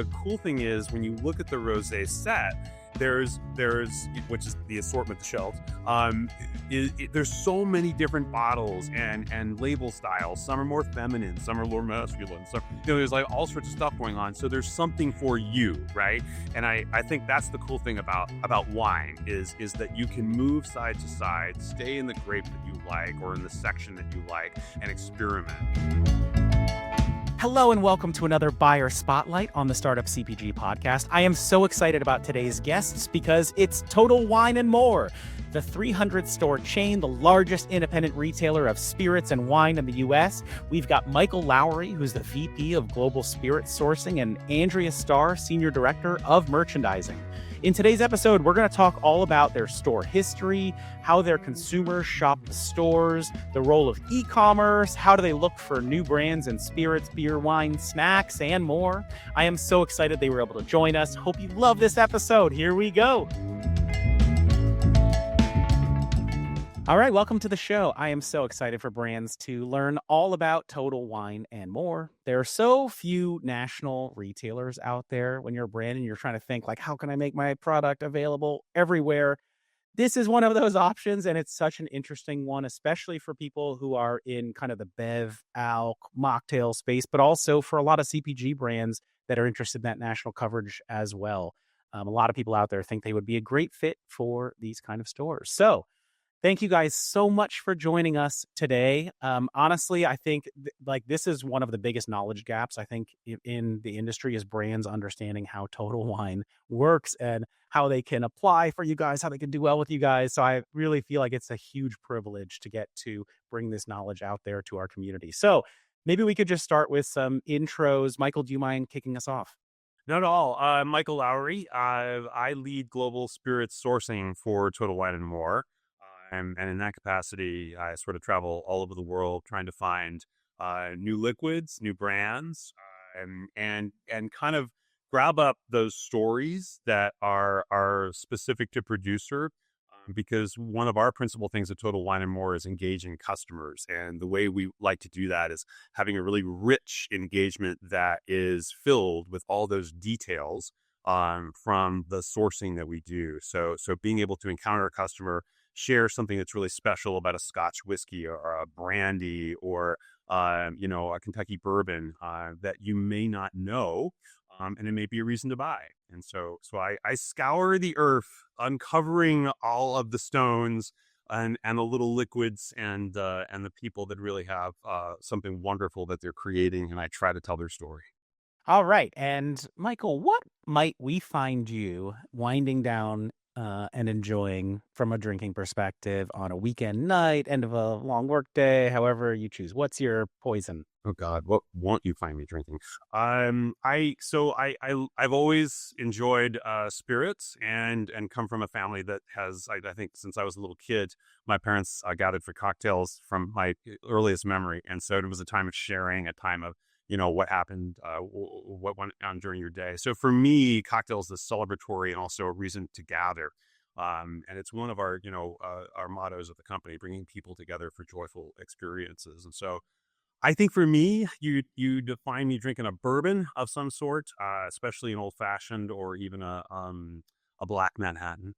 the cool thing is when you look at the rosé set, there's which is the assortment, the shelves. There's so many different bottles and label styles. Some are more feminine, some are more masculine. Some, there's like all sorts of stuff going on. So there's something for you, right? And I think that's the cool thing about wine is that you can move side to side, stay in the grape that you like or in the section that you like, and experiment. Hello and welcome to another Buyer Spotlight on the Startup CPG podcast. I am so excited about today's guests because it's Total Wine & More, the 300-store chain, the largest independent retailer of spirits and wine in the U.S. We've got Michael Lowry, who's the VP of Global Spirit Sourcing, and Andrea Starr, Senior Director of Merchandising. In today's episode, we're going to talk all about their store history, how their consumers shop the stores, the role of e-commerce, how do they look for new brands in spirits, beer, wine, snacks, and more. I am so excited they were able to join us. Hope you love this episode. Here we go. All right, welcome to the show. I am so excited for brands to learn all about Total Wine & More. There are so few national retailers out there when you're a brand and you're trying to think like, how can I make my product available everywhere? This is one of those options, and it's such an interesting one, especially for people who are in kind of the bev, alc, mocktail space, but also for a lot of CPG brands that are interested in that national coverage as well. A lot of people out there think they would be a great fit for these kind of stores. So thank you guys so much for joining us today. Honestly, I think this is one of the biggest knowledge gaps, I think, in the industry is brands understanding how Total Wine works and how they can apply for you guys, how they can do well with you guys. So I really feel like it's a huge privilege to get to bring this knowledge out there to our community. So maybe we could just start with some intros. Michael, do you mind kicking us off? Not at all. Michael Lowry. I lead global spirits sourcing for Total Wine & More. And in that capacity, I sort of travel all over the world trying to find new liquids, new brands, and kind of grab up those stories that are specific to producer. Because one of our principal things at Total Wine & More is engaging customers. And the way we like to do that is having a really rich engagement that is filled with all those details from the sourcing that we do. So being able to encounter a customer, share something that's really special about a Scotch whiskey or a brandy or, a Kentucky bourbon that you may not know, and it may be a reason to buy. And so I scour the earth, uncovering all of the stones and the little liquids and the people that really have something wonderful that they're creating, and I try to tell their story. All right. And Michael, what might we find you winding down and enjoying from a drinking perspective on a weekend night, end of a long work day, however you choose? What's your poison? Oh God, what won't you find me drinking? I've always enjoyed spirits and come from a family that has, I think since I was a little kid, my parents gathered for cocktails from my earliest memory. And so it was a time of sharing, a time of, what happened, what went on during your day. So for me, cocktails is celebratory and also a reason to gather. And it's one of our mottos of the company, bringing people together for joyful experiences. And so I think for me, you define me drinking a bourbon of some sort, especially an old fashioned or even a black Manhattan,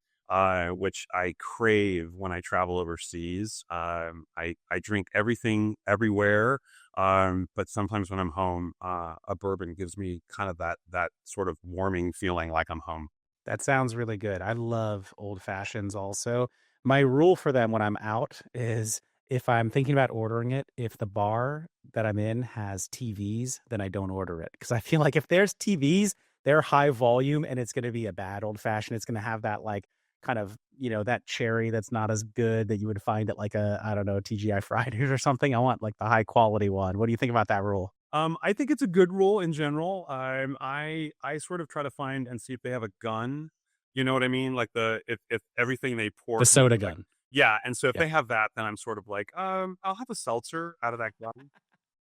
which I crave when I travel overseas. I drink everything everywhere. But sometimes when I'm home, a bourbon gives me kind of that sort of warming feeling like I'm home. That sounds really good. I love old fashions also. My rule for them when I'm out is if I'm thinking about ordering it, if the bar that I'm in has TVs, then I don't order it. Because I feel like if there's TVs, they're high volume and it's going to be a bad old fashioned. It's going to have that like kind of, that cherry that's not as good that you would find at like TGI Fridays or something. I want like the high quality one. What do you think about that rule? I think it's a good rule in general. I sort of try to find and see if they have a gun. You know what I mean? Like if everything they pour, the soda gun. Yeah. And so if they have that, then I'm sort of like, I'll have a seltzer out of that gun,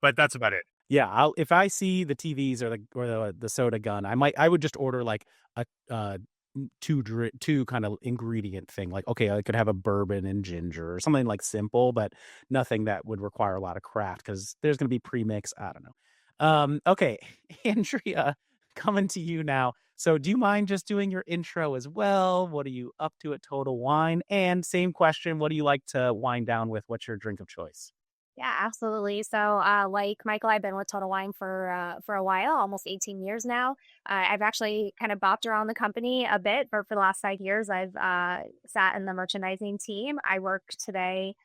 but that's about it. Yeah. If I see the TVs or the soda gun, I would just order like a two kind of ingredient thing. Like, okay, I could have a bourbon and ginger or something like simple, but nothing that would require a lot of craft because there's going to be premix. I don't know. Okay. Andrea, coming to you now. So, do you mind just doing your intro as well? What are you up to at Total Wine? And same question, what do you like to wind down with? What's your drink of choice? Yeah, absolutely. So, like Michael, I've been with Total Wine for a while, almost 18 years now. I've actually kind of bopped around the company a bit, but for the last 5 years, I've sat in the merchandising team. I work today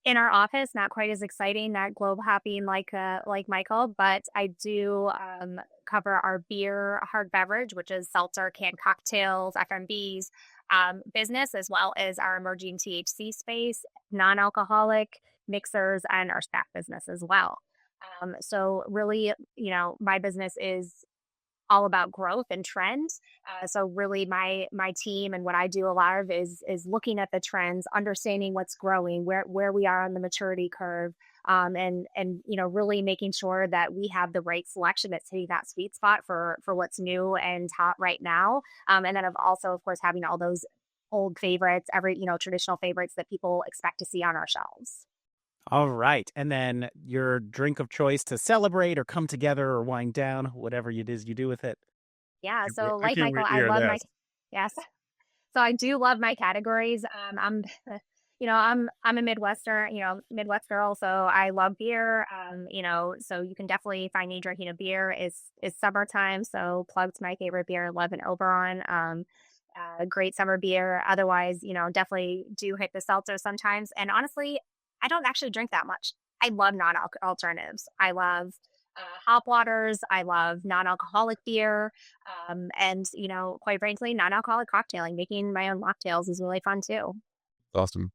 in our office, not quite as exciting, not globe hopping like Michael, but I do cover our beer, hard beverage, which is seltzer, canned cocktails, FMBs, business, as well as our emerging THC space, non-alcoholic mixers, and our staff business as well. So really, my business is all about growth and trends. So really my team and what I do a lot of is looking at the trends, understanding what's growing, where we are on the maturity curve, and really making sure that we have the right selection that's hitting that sweet spot for what's new and hot right now. And then of course having all those old favorites, every traditional favorites that people expect to see on our shelves. All right. And then your drink of choice to celebrate or come together or wind down, whatever it is you do with it. Yeah. So I like can't Michael, wait to I hear love my this. yes. So I do love my categories. I'm a Midwestern, Midwest girl, so I love beer. So you can definitely find me drinking a beer. It's summertime, so plug to my favorite beer, Love and Oberon. Great summer beer. Otherwise, definitely do hit the seltzer sometimes. And honestly, I don't actually drink that much. I love non-alc alternatives. I love hop waters. I love non-alcoholic beer. And quite frankly, non-alcoholic cocktailing, making my own mocktails is really fun too. Awesome.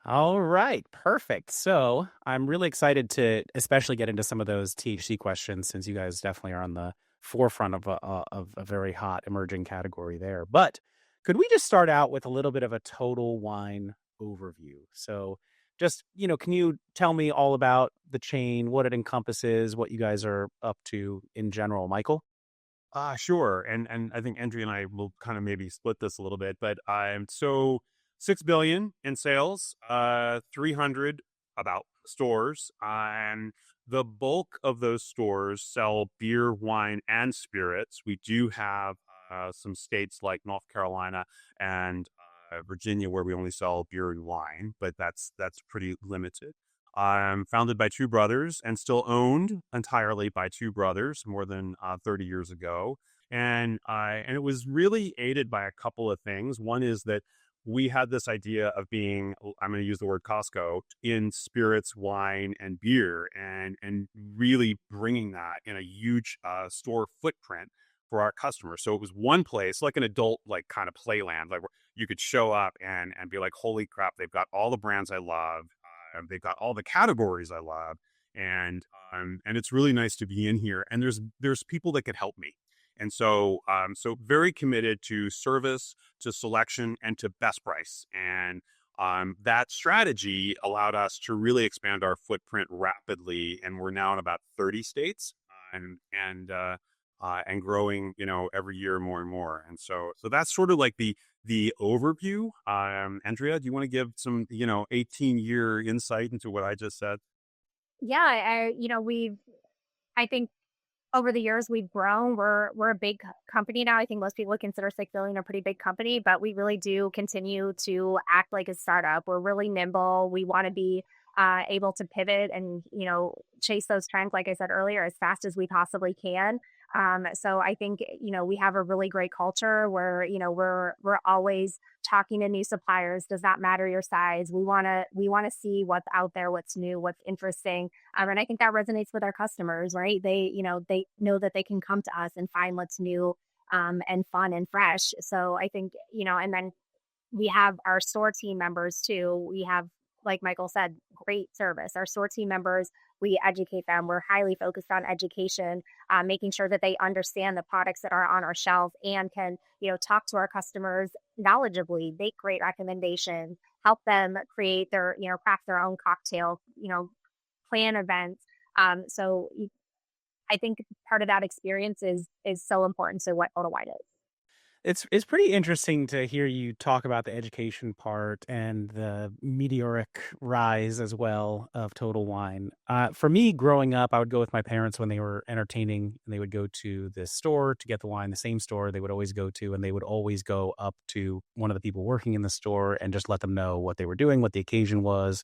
All right, perfect. So I'm really excited to especially get into some of those THC questions since you guys definitely are on the forefront of a very hot emerging category there. But could we just start out with a little bit of a total wine overview? So just, can you tell me all about the chain, what it encompasses, what you guys are up to in general, Michael? Sure. And I think Andrea and I will kind of maybe split this a little bit, but I'm so 6 billion in sales, 300 about stores, and the bulk of those stores sell beer, wine, and spirits. We do have some states like North Carolina and Virginia where we only sell beer and wine, but that's pretty limited. Founded by two brothers and still owned entirely by two brothers more than 30 years ago. And it was really aided by a couple of things. One is that we had this idea of being, I'm going to use the word Costco, in spirits, wine, and beer, and really bringing that in a huge store footprint for our customers. So it was one place, like an adult, like kind of playland, like where you could show up and be like, holy crap, they've got all the brands I love. They've got all the categories I love, and it's really nice to be in here. And there's people that could help me, and so very committed to service, to selection, and to best price. And that strategy allowed us to really expand our footprint rapidly, and we're now in about 30 states, and growing, every year more and more. And so that's sort of like the overview. Andrea, do you want to give some, 18-year insight into what I just said? Yeah, I think over the years we've grown. We're a big company now. I think most people would consider 6 billion a pretty big company, but we really do continue to act like a startup. We're really nimble. We want to be able to pivot and chase those trends, like I said earlier, as fast as we possibly can. So I think we have a really great culture where we're always talking to new suppliers. Does not matter your size. We want to see what's out there, what's new, what's interesting, and I think that resonates with our customers, right? They know that they can come to us and find what's new, and fun and fresh. So I think and then we have our store team members too. We have, like Michael said, great service. Our store team members, we educate them. We're highly focused on education, making sure that they understand the products that are on our shelf and can, talk to our customers knowledgeably, make great recommendations, help them create their, craft their own cocktail, plan events. I think part of that experience is so important to what Photo White is. It's pretty interesting to hear you talk about the education part and the meteoric rise as well of Total Wine. For me, growing up, I would go with my parents when they were entertaining, and they would go to this store to get the wine, the same store they would always go to, and they would always go up to one of the people working in the store and just let them know what they were doing, what the occasion was,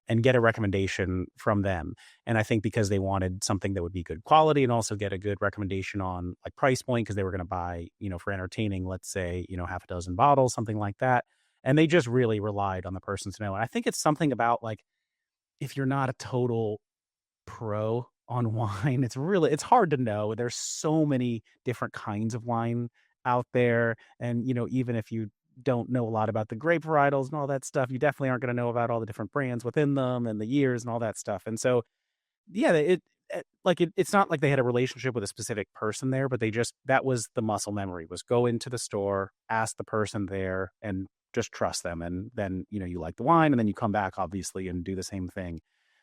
and get a recommendation from them. And I think because they wanted something that would be good quality and also get a good recommendation on like price point, because they were going to buy, for entertaining, let's say, half a dozen bottles, something like that. And they just really relied on the person to know. And I think it's something about like, if you're not a total pro on wine, it's hard to know. There's so many different kinds of wine out there. And, even if you don't know a lot about the grape varietals and all that stuff, you definitely aren't going to know about all the different brands within them and the years and all that stuff. And so yeah, it's not like they had a relationship with a specific person there, but that was the muscle memory, was go into the store, ask the person there, and just trust them. And then, you like the wine, and then you come back, obviously, and do the same thing.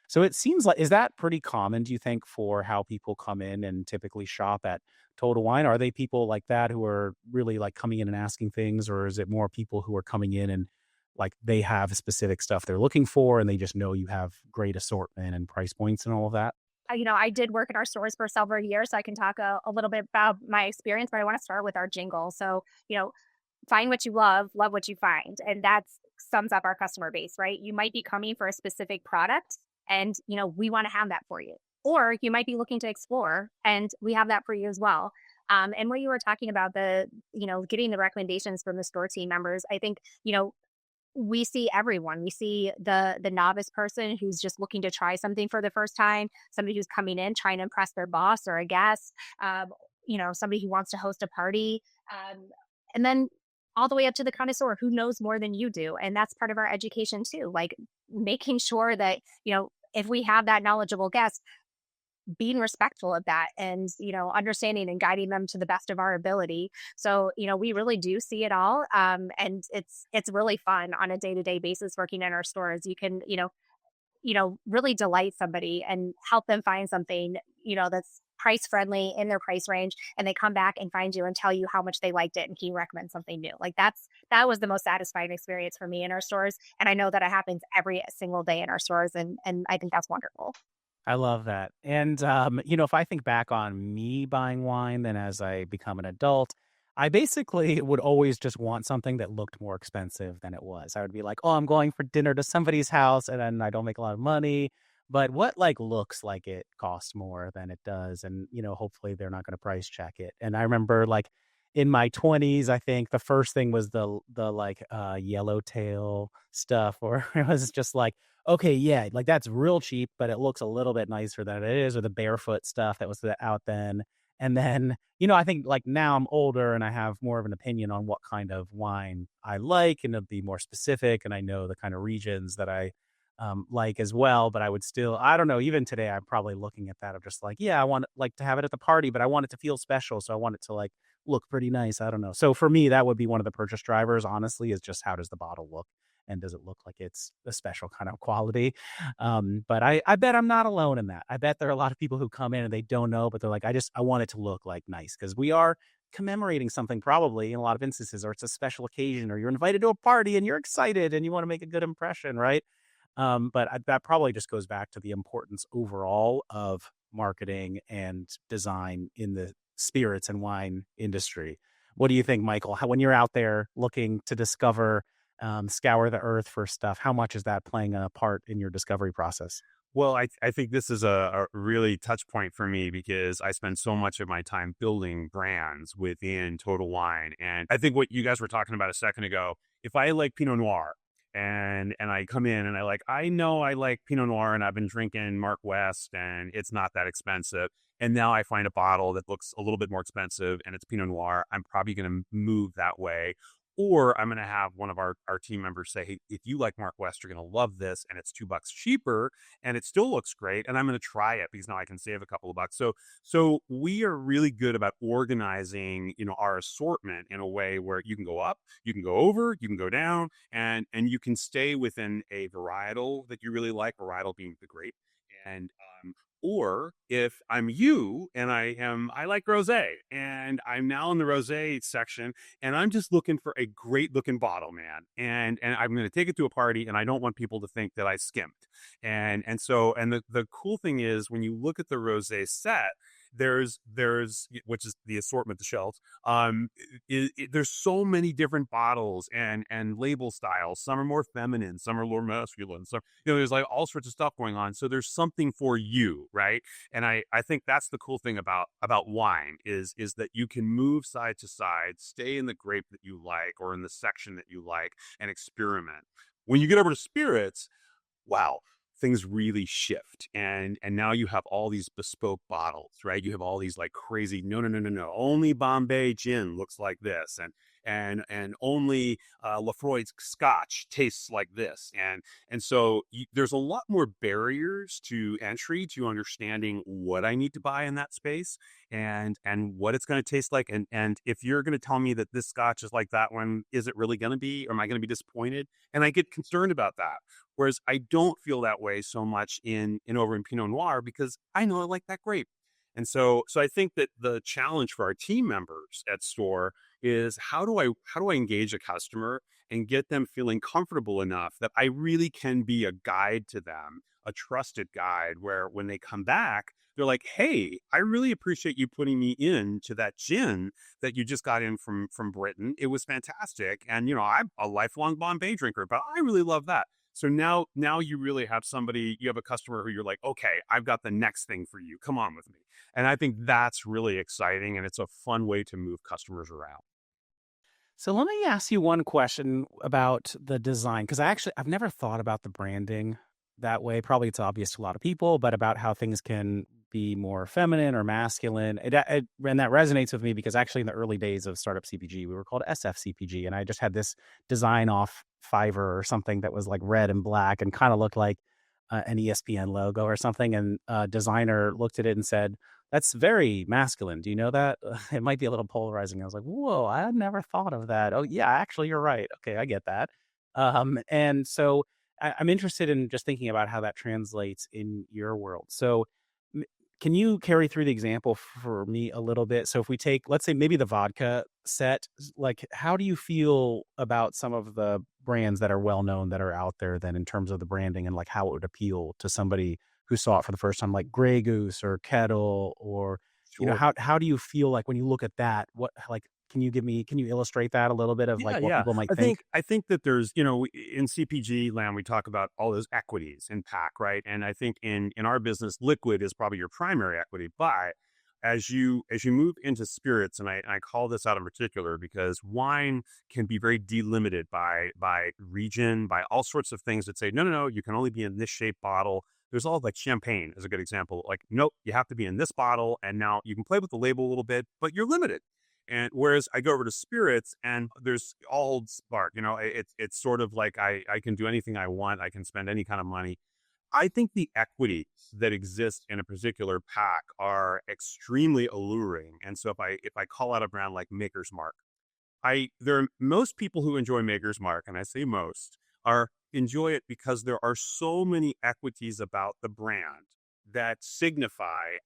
So it seems like, is that pretty common, do you think, for how people come in and typically shop at Total Wine? Are they people like that who are really like coming in and asking things, or is it more people who are coming in and like they have specific stuff they're looking for and they just know you have great assortment and price points and all of that? I did work in our stores for several years, so I can talk a little bit about my experience, but I want to start with our jingle. So, find what you love what you find. And that sums up our customer base, right? You might be coming for a specific product and, we want to have that for you. Or you might be looking to explore and we have that for you as well. And what you were talking about, getting the recommendations from the store team members, I think, we see everyone. We see the novice person who's just looking to try something for the first time, somebody who's coming in trying to impress their boss or a guest, somebody who wants to host a party, and then all the way up to the connoisseur who knows more than you do. And that's part of our education too, like making sure that, if we have that knowledgeable guest, being respectful of that and understanding and guiding them to the best of our ability. So we really do see it all, and it's really fun on a day-to-day basis working in our stores. You can really delight somebody and help them find something that's price friendly in their price range, and they come back and find you and tell you how much they liked it and can you recommend something new. Like that was the most satisfying experience for me in our stores, and I know that it happens every single day in our stores, and I think that's wonderful. I love that. And, if I think back on me buying wine, then as I become an adult, I basically would always just want something that looked more expensive than it was. I would be like, oh, I'm going for dinner to somebody's house and then I don't make a lot of money. But what like looks like it costs more than it does? And, hopefully they're not going to price check it. And I remember like in my 20s, I think the first thing was the like yellowtail stuff, or it was just like, okay, yeah, like that's real cheap, but it looks a little bit nicer than it is, or the barefoot stuff that was out then. And then, I think like now I'm older and I have more of an opinion on what kind of wine I like, and it'll be more specific. And I know the kind of regions that I like as well. But I would still, I don't know, even today, I'm probably looking at that of just like, yeah, I want like to have it at the party, but I want it to feel special. So I want it to like look pretty nice. I don't know. So for me, that would be one of the purchase drivers, honestly, is just how does the bottle look? And does it look like it's a special kind of quality? But I bet I'm not alone in that. I bet there are a lot of people who come in and they don't know, but they're like, I want it to look like nice, because we are commemorating something probably in a lot of instances, or it's a special occasion, or you're invited to a party and you're excited and you want to make a good impression, right? That probably just goes back to the importance overall of marketing and design in the spirits and wine industry. What do you think, Michael? When you're out there looking to discover, scour the earth for stuff, how much is that playing a part in your discovery process? Well, I think this is a really touch point for me because I spend so much of my time building brands within Total Wine. And I think what you guys were talking about a second ago, if I like Pinot Noir and I come in and I know I like Pinot Noir and I've been drinking Mark West and it's not that expensive. And now I find a bottle that looks a little bit more expensive and it's Pinot Noir, I'm probably going to move that way. Or I'm going to have one of our team members say, hey, if you like Mark West, you're going to love this. And it's $2 cheaper and it still looks great. And I'm going to try it because now I can save a couple of bucks. So we are really good about organizing, our assortment in a way where you can go up, you can go over, you can go down, and you can stay within a varietal that you really like, varietal being the grape. And or if I'm you and I like rosé and I'm now in the rosé section and I'm just looking for a great looking bottle, man. And I'm going to take it to a party and I don't want people to think that I skimped. And the cool thing is when you look at the rosé set, there's which is the assortment, the shelves. There's so many different bottles and label styles. Some are more feminine, some are more masculine. So there's like all sorts of stuff going on. So there's something for you, right? And I think that's the cool thing about wine is that you can move side to side, stay in the grape that you like or in the section that you like, and experiment. When you get over to spirits, wow, things really shift. And now you have all these bespoke bottles, right? You have all these like crazy, no, only Bombay gin looks like this, and only Lafroid's Scotch tastes like this, and so there's a lot more barriers to entry to understanding what I need to buy in that space, and what it's going to taste like, and if you're going to tell me that this Scotch is like that one, is it really going to be, or am I going to be disappointed? And I get concerned about that. Whereas I don't feel that way so much in over in Pinot Noir because I know I like that grape. And so I think that the challenge for our team members at store is how do I engage a customer and get them feeling comfortable enough that I really can be a guide to them, a trusted guide where when they come back, they're like, "Hey, I really appreciate you putting me into that gin that you just got in from Britain. It was fantastic. And I'm a lifelong Bombay drinker, but I really love that." So now you really have somebody, you have a customer who you're like, okay, I've got the next thing for you. Come on with me. And I think that's really exciting. And it's a fun way to move customers around. So let me ask you one question about the design, because I've never thought about the branding that way. Probably it's obvious to a lot of people, but about how things can be more feminine or masculine. And that resonates with me because actually in the early days of Startup CPG, we were called SF CPG, and I just had this design off Fiverr or something that was like red and black and kind of looked like an ESPN logo or something. And a designer looked at it and said, "That's very masculine. Do you know that?" It might be a little polarizing. I was like, "Whoa, I had never thought of that. Oh, yeah, actually, you're right. Okay, I get that." And so I'm interested in just thinking about how that translates in your world. So, m- can you carry through the example for me a little bit? So, if we take, let's say, maybe the vodka set, like, how do you feel about some of the brands that are well known that are out there then in terms of the branding and like how it would appeal to somebody who saw it for the first time, like Grey Goose or Kettle, or Sure. how do you feel like when you look at that? What like can you illustrate that a little bit of Yeah, like what yeah. people might I think? think I think that there's, in CPG land, we talk about all those equities in pack, right? And I think in our business, liquid is probably your primary equity. But as you move into spirits, and I call this out in particular because wine can be very delimited by region, by all sorts of things that say, no, you can only be in this shape bottle. There's all like champagne is a good example. Like, nope, you have to be in this bottle. And now you can play with the label a little bit, but you're limited. And whereas I go over to spirits and there's all spark, it's sort of like I can do anything I want. I can spend any kind of money. I think the equities that exist in a particular pack are extremely alluring. And so if I call out a brand like Maker's Mark, there are most people who enjoy Maker's Mark, and I say most, are enjoy it because there are so many equities about the brand that signify,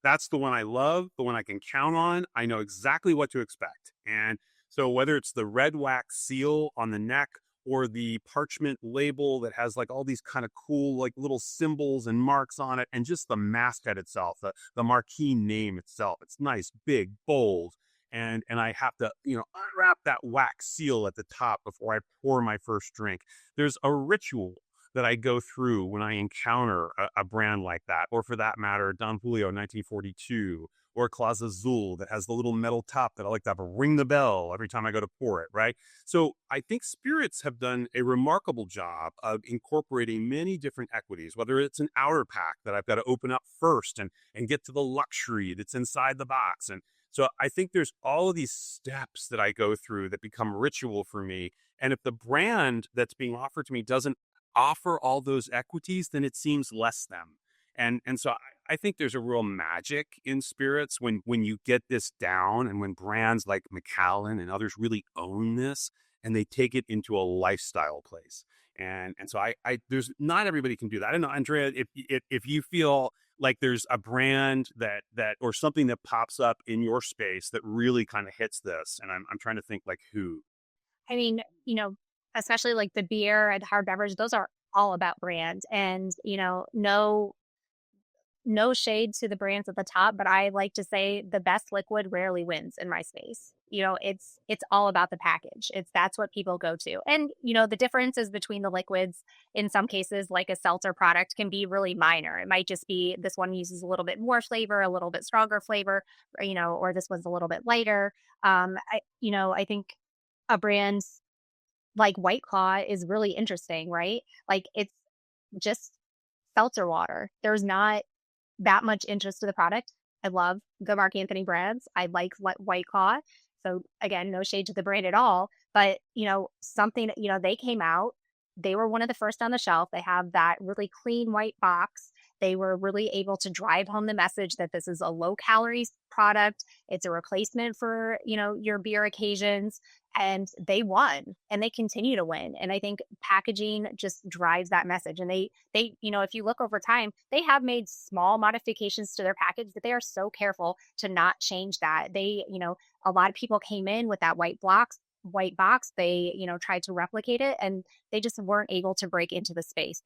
that's the one I love, the one I can count on. I know exactly what to expect. And so whether it's the red wax seal on the neck or the parchment label that has like all these kind of cool like little symbols and marks on it, and just the masthead itself, the marquee name itself, it's nice, big, bold, and I have to, unwrap that wax seal at the top before I pour my first drink. There's a ritual that I go through when I encounter a brand like that, or for that matter, Don Julio 1942, or Claus Azul that has the little metal top that I like to have a ring the bell every time I go to pour it, right? So I think spirits have done a remarkable job of incorporating many different equities, whether it's an outer pack that I've got to open up first and get to the luxury that's inside the box. And so I think there's all of these steps that I go through that become ritual for me. And if the brand that's being offered to me doesn't offer all those equities, then it seems less them. And so I think there's a real magic in spirits when you get this down, and when brands like Macallan and others really own this and they take it into a lifestyle place. And so there's not everybody can do that. I don't know, Andrea, if you feel like there's a brand that or something that pops up in your space that really kind of hits this, and I'm trying to think like who. I mean, especially like the beer and hard beverage, those are all about brand. And, no shade to the brands at the top, but I like to say the best liquid rarely wins in my space. It's all about the package. That's what people go to. And the differences between the liquids in some cases, like a seltzer product, can be really minor. It might just be this one uses a little bit more flavor, a little bit stronger flavor, or this one's a little bit lighter. I think a brand like White Claw is really interesting, right? Like it's just seltzer water. There's not that much interest to the product. I love the Mark Anthony brands. I like White Claw. So again, no shade to the brand at all, but something, they came out, they were one of the first on the shelf. They have that really clean white box. They were really able to drive home the message that this is a low calories product. It's a replacement for, your beer occasions, and they won and they continue to win. And I think packaging just drives that message. And if you look over time, they have made small modifications to their package, but they are so careful to not change that. A lot of people came in with that white box. They, tried to replicate it, and they just weren't able to break into the space.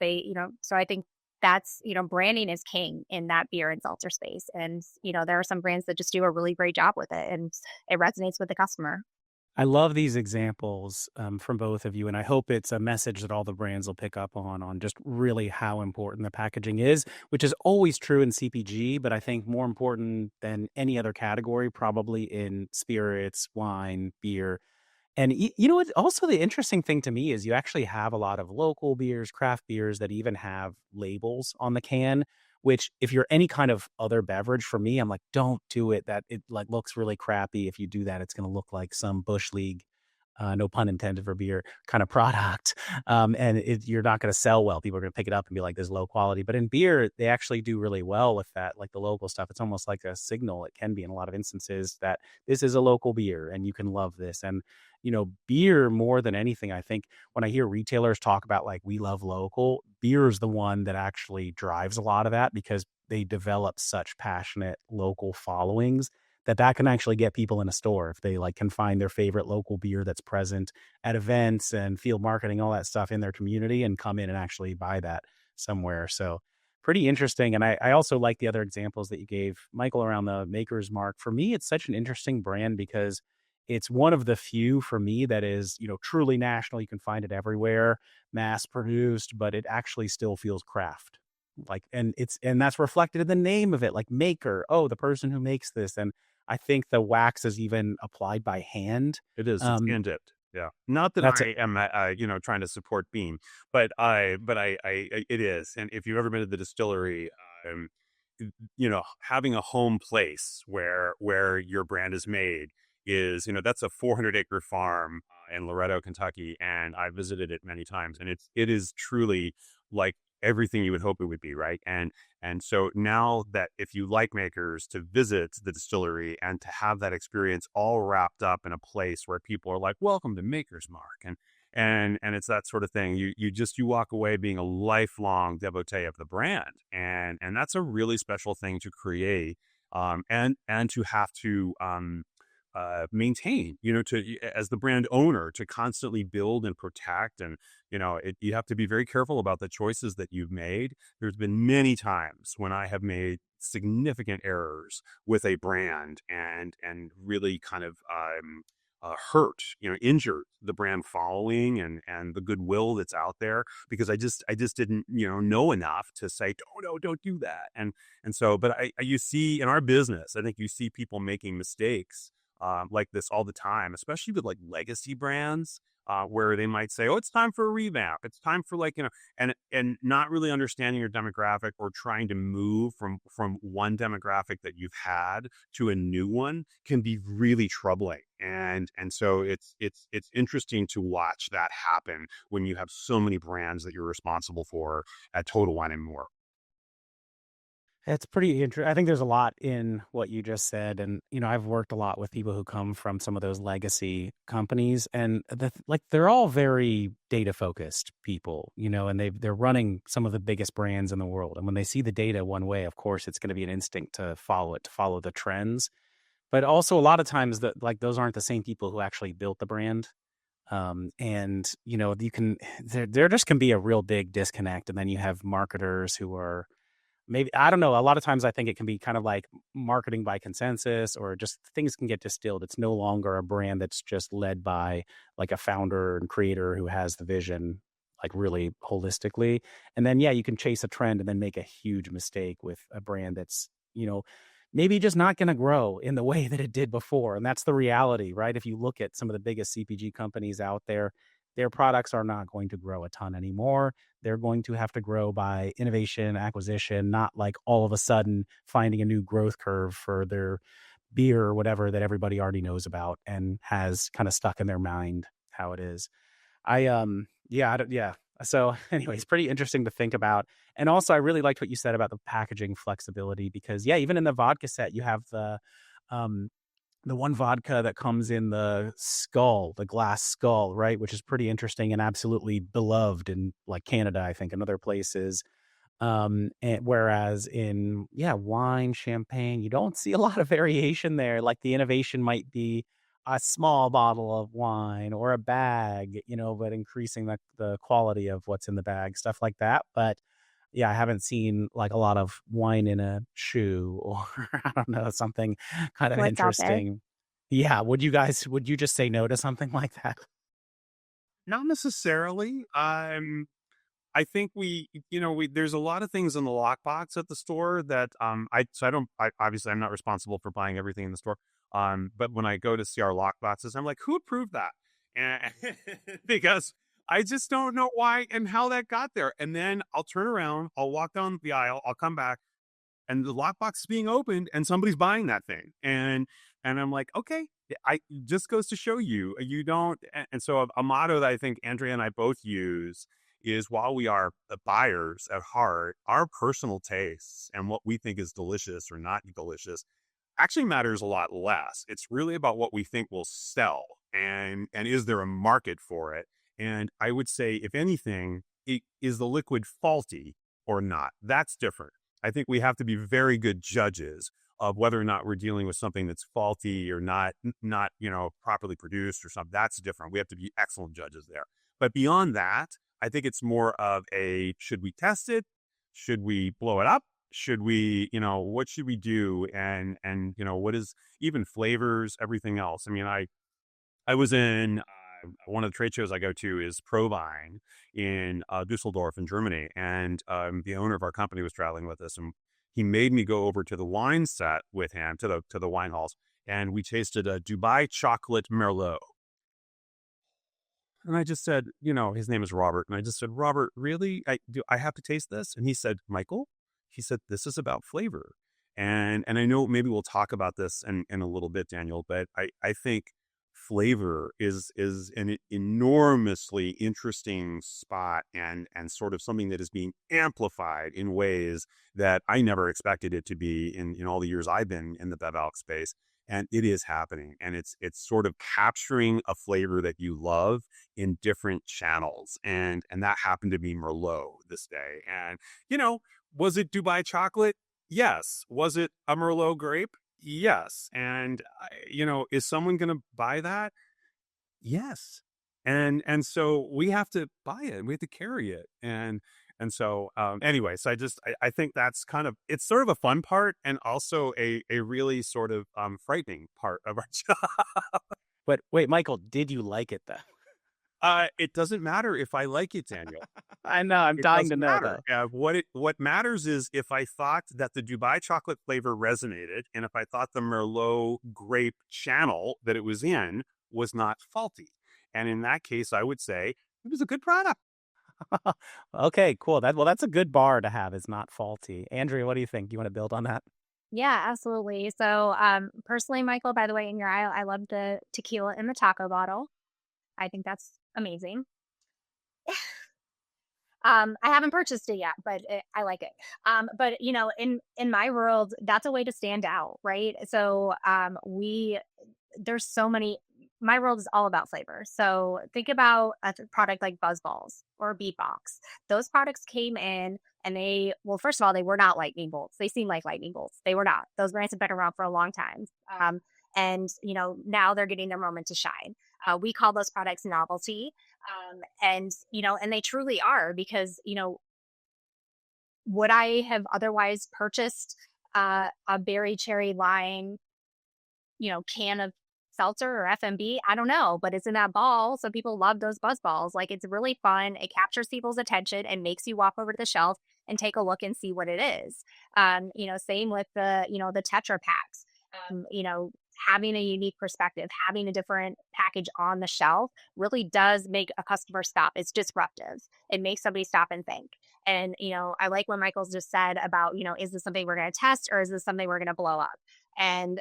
So I think that's, branding is king in that beer and seltzer space. And, there are some brands that just do a really great job with it, and it resonates with the customer. I love these examples from both of you, and I hope it's a message that all the brands will pick up on just really how important the packaging is, which is always true in CPG, but I think more important than any other category, probably in spirits, wine, beer. And you know what? Also, the interesting thing to me is you actually have a lot of local beers, craft beers that even have labels on the can. Which, if you're any kind of other beverage, for me, I'm like, don't do it. That it like looks really crappy. If you do that, it's going to look like some bush league, no pun intended for beer, kind of product. And you're not going to sell well. People are going to pick it up and be like, this is low quality. But in beer, they actually do really well with that, like the local stuff. It's almost like a signal. It can be in a lot of instances that this is a local beer and you can love this. And, beer more than anything, I think when I hear retailers talk about like, we love local, beer is the one that actually drives a lot of that because they develop such passionate local followings that can actually get people in a store if they like can find their favorite local beer that's present at events and field marketing, all that stuff in their community, and come in and actually buy that somewhere. So pretty interesting. And I also like the other examples that you gave, Michael, around the Maker's Mark. For me, it's such an interesting brand because it's one of the few for me that is, truly national. You can find it everywhere, mass produced, but it actually still feels craft. Like, and that's reflected in the name of it, like maker. Oh, the person who makes this. And I think the wax is even applied by hand. It is. It's hand dipped. Yeah. Not that That's it. I am, trying to support Beam, but it is. And if you've ever been to the distillery, um, having a home place where your brand is made is, that's a 400-acre farm in Loretto, Kentucky, and I visited it many times, and it is truly like everything you would hope it would be, right? And so now that if you like makers, to visit the distillery and to have that experience all wrapped up in a place where people are like, welcome to Maker's Mark. And it's that sort of thing. You walk away being a lifelong devotee of the brand. And that's a really special thing to create. And to have to maintain, as the brand owner, to constantly build and protect. And, you have to be very careful about the choices that you've made. There's been many times when I have made significant errors with a brand and really kind of, hurt, injured the brand following and the goodwill that's out there because I just didn't, know enough to say, oh no, don't do that. And so, but you see in our business, I think you see people making mistakes like this all the time, especially with like legacy brands, where they might say, "Oh, it's time for a revamp. It's time for like and not really understanding your demographic or trying to move from one demographic that you've had to a new one can be really troubling. And so it's interesting to watch that happen when you have so many brands that you're responsible for at Total Wine and More. It's pretty interesting. I think there's a lot in what you just said, and I've worked a lot with people who come from some of those legacy companies, and they're all very data focused people, and they're running some of the biggest brands in the world. And when they see the data one way, of course, it's going to be an instinct to follow it, to follow the trends. But also, a lot of times, that like those aren't the same people who actually built the brand. And you can there just can be a real big disconnect, and then you have marketers who are maybe I don't know, a lot of times I think it can be kind of like marketing by consensus or just things can get distilled. It's no longer a brand that's just led by like a founder and creator who has the vision like really holistically. And then yeah, you can chase a trend and then make a huge mistake with a brand that's, maybe just not going to grow in the way that it did before. And that's the reality, right? If you look at some of the biggest CPG companies out there, their products are not going to grow a ton anymore. They're going to have to grow by innovation, acquisition, not like all of a sudden finding a new growth curve for their beer or whatever that everybody already knows about and has kind of stuck in their mind how it is. Yeah, yeah. So anyway, it's pretty interesting to think about. And also I really liked what you said about the packaging flexibility because yeah, even in the vodka set, you have um the one vodka that comes in the skull, the glass skull, right? Which is pretty interesting and absolutely beloved in like Canada, I think, and other places. And whereas in, yeah, wine, champagne, you don't see a lot of variation there. Like the innovation might be a small bottle of wine or a bag, but increasing the quality of what's in the bag, stuff like that. But yeah, I haven't seen like a lot of wine in a shoe or I don't know, something kind of What's out there? interesting. Yeah. Would you just say no to something like that? Not necessarily. I think there's a lot of things in the lockbox at the store that I don't obviously I'm not responsible for buying everything in the store. But when I go to see our lockboxes, I'm like, who approved that? And because I just don't know why and how that got there. And then I'll turn around, I'll walk down the aisle, I'll come back, and the lockbox is being opened and somebody's buying that thing. And I'm like, okay, I just goes to show you, you don't. And so a motto that I think Andrea and I both use is while we are buyers at heart, our personal tastes and what we think is delicious or not delicious actually matters a lot less. It's really about what we think will sell and is there a market for it? And I would say, if anything, is the liquid faulty or not? That's different. I think we have to be very good judges of whether or not we're dealing with something that's faulty or not properly produced or something. That's different. We have to be excellent judges there. But beyond that, I think it's more of a, should we test it? Should we blow it up? Should we, what should we do? And what is even flavors, everything else. I mean, I was in one of the trade shows I go to is Provine in Dusseldorf in Germany, and the owner of our company was traveling with us, and he made me go over to the wine set with him to the wine halls, and we tasted a Dubai chocolate Merlot. And I just said, his name is Robert. And I just said, Robert, really? I have to taste this? And he said, Michael, he said, this is about flavor. And I know maybe we'll talk about this in a little bit, Daniel, but I think flavor is an enormously interesting spot and sort of something that is being amplified in ways that I never expected it to be in all the years I've been in the bev alc space. And it is happening. And it's sort of capturing a flavor that you love in different channels. And that happened to be Merlot this day. And, was it Dubai chocolate? Yes. Was it a Merlot grape? Yes. And, is someone going to buy that? Yes. And so we have to buy it. We have to carry it. And so anyways, I think that's kind of, it's sort of a fun part and also a really sort of frightening part of our job. But wait, Michael, did you like it though? It doesn't matter if I like it, Daniel. I know, I'm It dying to doesn't know matter. though. What matters is if I thought that the Dubai chocolate flavor resonated, and if I thought the Merlot grape channel that it was in was not faulty. And in that case, I would say it was a good product. Okay, cool. That's a good bar to have. It's not faulty. Andrea, what do you think? You want to build on that? Yeah, absolutely. So, personally, Michael, by the way, in your aisle, I love the tequila in the taco bottle. I think that's amazing. I haven't purchased it yet, but I like it. But in my world, that's a way to stand out, right? So we there's so many. My world is all about flavor. So think about a product like Buzz Balls or Beatbox. Those products came in and well, first of all, they were not lightning bolts. They seem like lightning bolts. They were not. Those brands have been around for a long time. And now they're getting their moment to shine. We call those products novelty. And they truly are because, would I have otherwise purchased a berry cherry lime can of seltzer or FMB? I don't know, but it's in that ball. So people love those buzz balls. Like it's really fun. It captures people's attention and makes you walk over to the shelf and take a look and see what it is. Same with the Tetra packs. Having a unique perspective, having a different package on the shelf really does make a customer stop. It's disruptive. It makes somebody stop and think. And, I like what Michael's just said about, is this something we're going to test or is this something we're going to blow up? And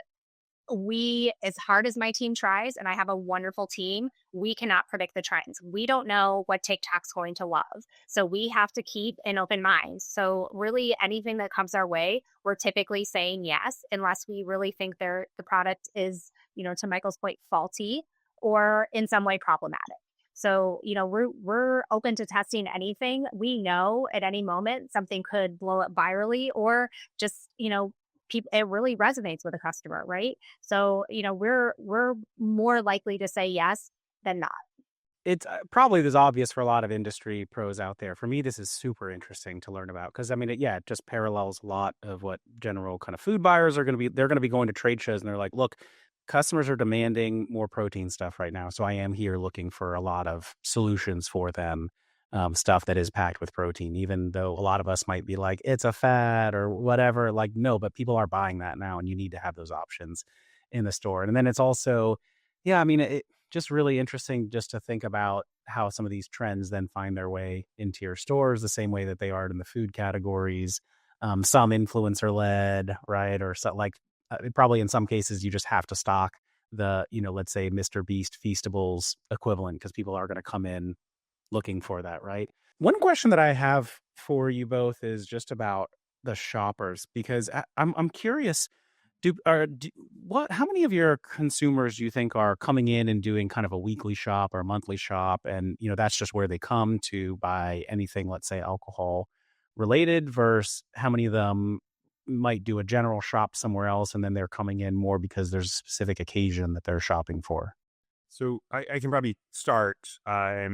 as hard as my team tries, and I have a wonderful team, we cannot predict the trends. We don't know what TikTok's going to love. So we have to keep an open mind. So really anything that comes our way, we're typically saying yes, unless we really think the product is, to Michael's point, faulty or in some way problematic. So, we're open to testing anything. We know at any moment something could blow up virally or just, it really resonates with a customer, right? So, we're more likely to say yes than not. It's probably this obvious for a lot of industry pros out there. For me, this is super interesting to learn about because I mean, it just parallels a lot of what general kind of food buyers are going to be. They're going to be going to trade shows and they're like, look, customers are demanding more protein stuff right now. So I am here looking for a lot of solutions for them, stuff that is packed with protein, even though a lot of us might be like, it's a fad or whatever. Like, no, but people are buying that now and you need to have those options in the store. And then it's also, yeah, I mean, just really interesting just to think about how some of these trends then find their way into your stores the same way that they are in the food categories. Some influencer led, right? Or so, like probably in some cases you just have to stock the, let's say Mr. Beast Feastables equivalent because people are going to come in looking for that, right? One question that I have for you both is just about the shoppers because I'm curious how many of your consumers do you think are coming in and doing kind of a weekly shop or a monthly shop and that's just where they come to buy anything, let's say alcohol related, versus how many of them might do a general shop somewhere else and then they're coming in more because there's a specific occasion that they're shopping for? So I can probably start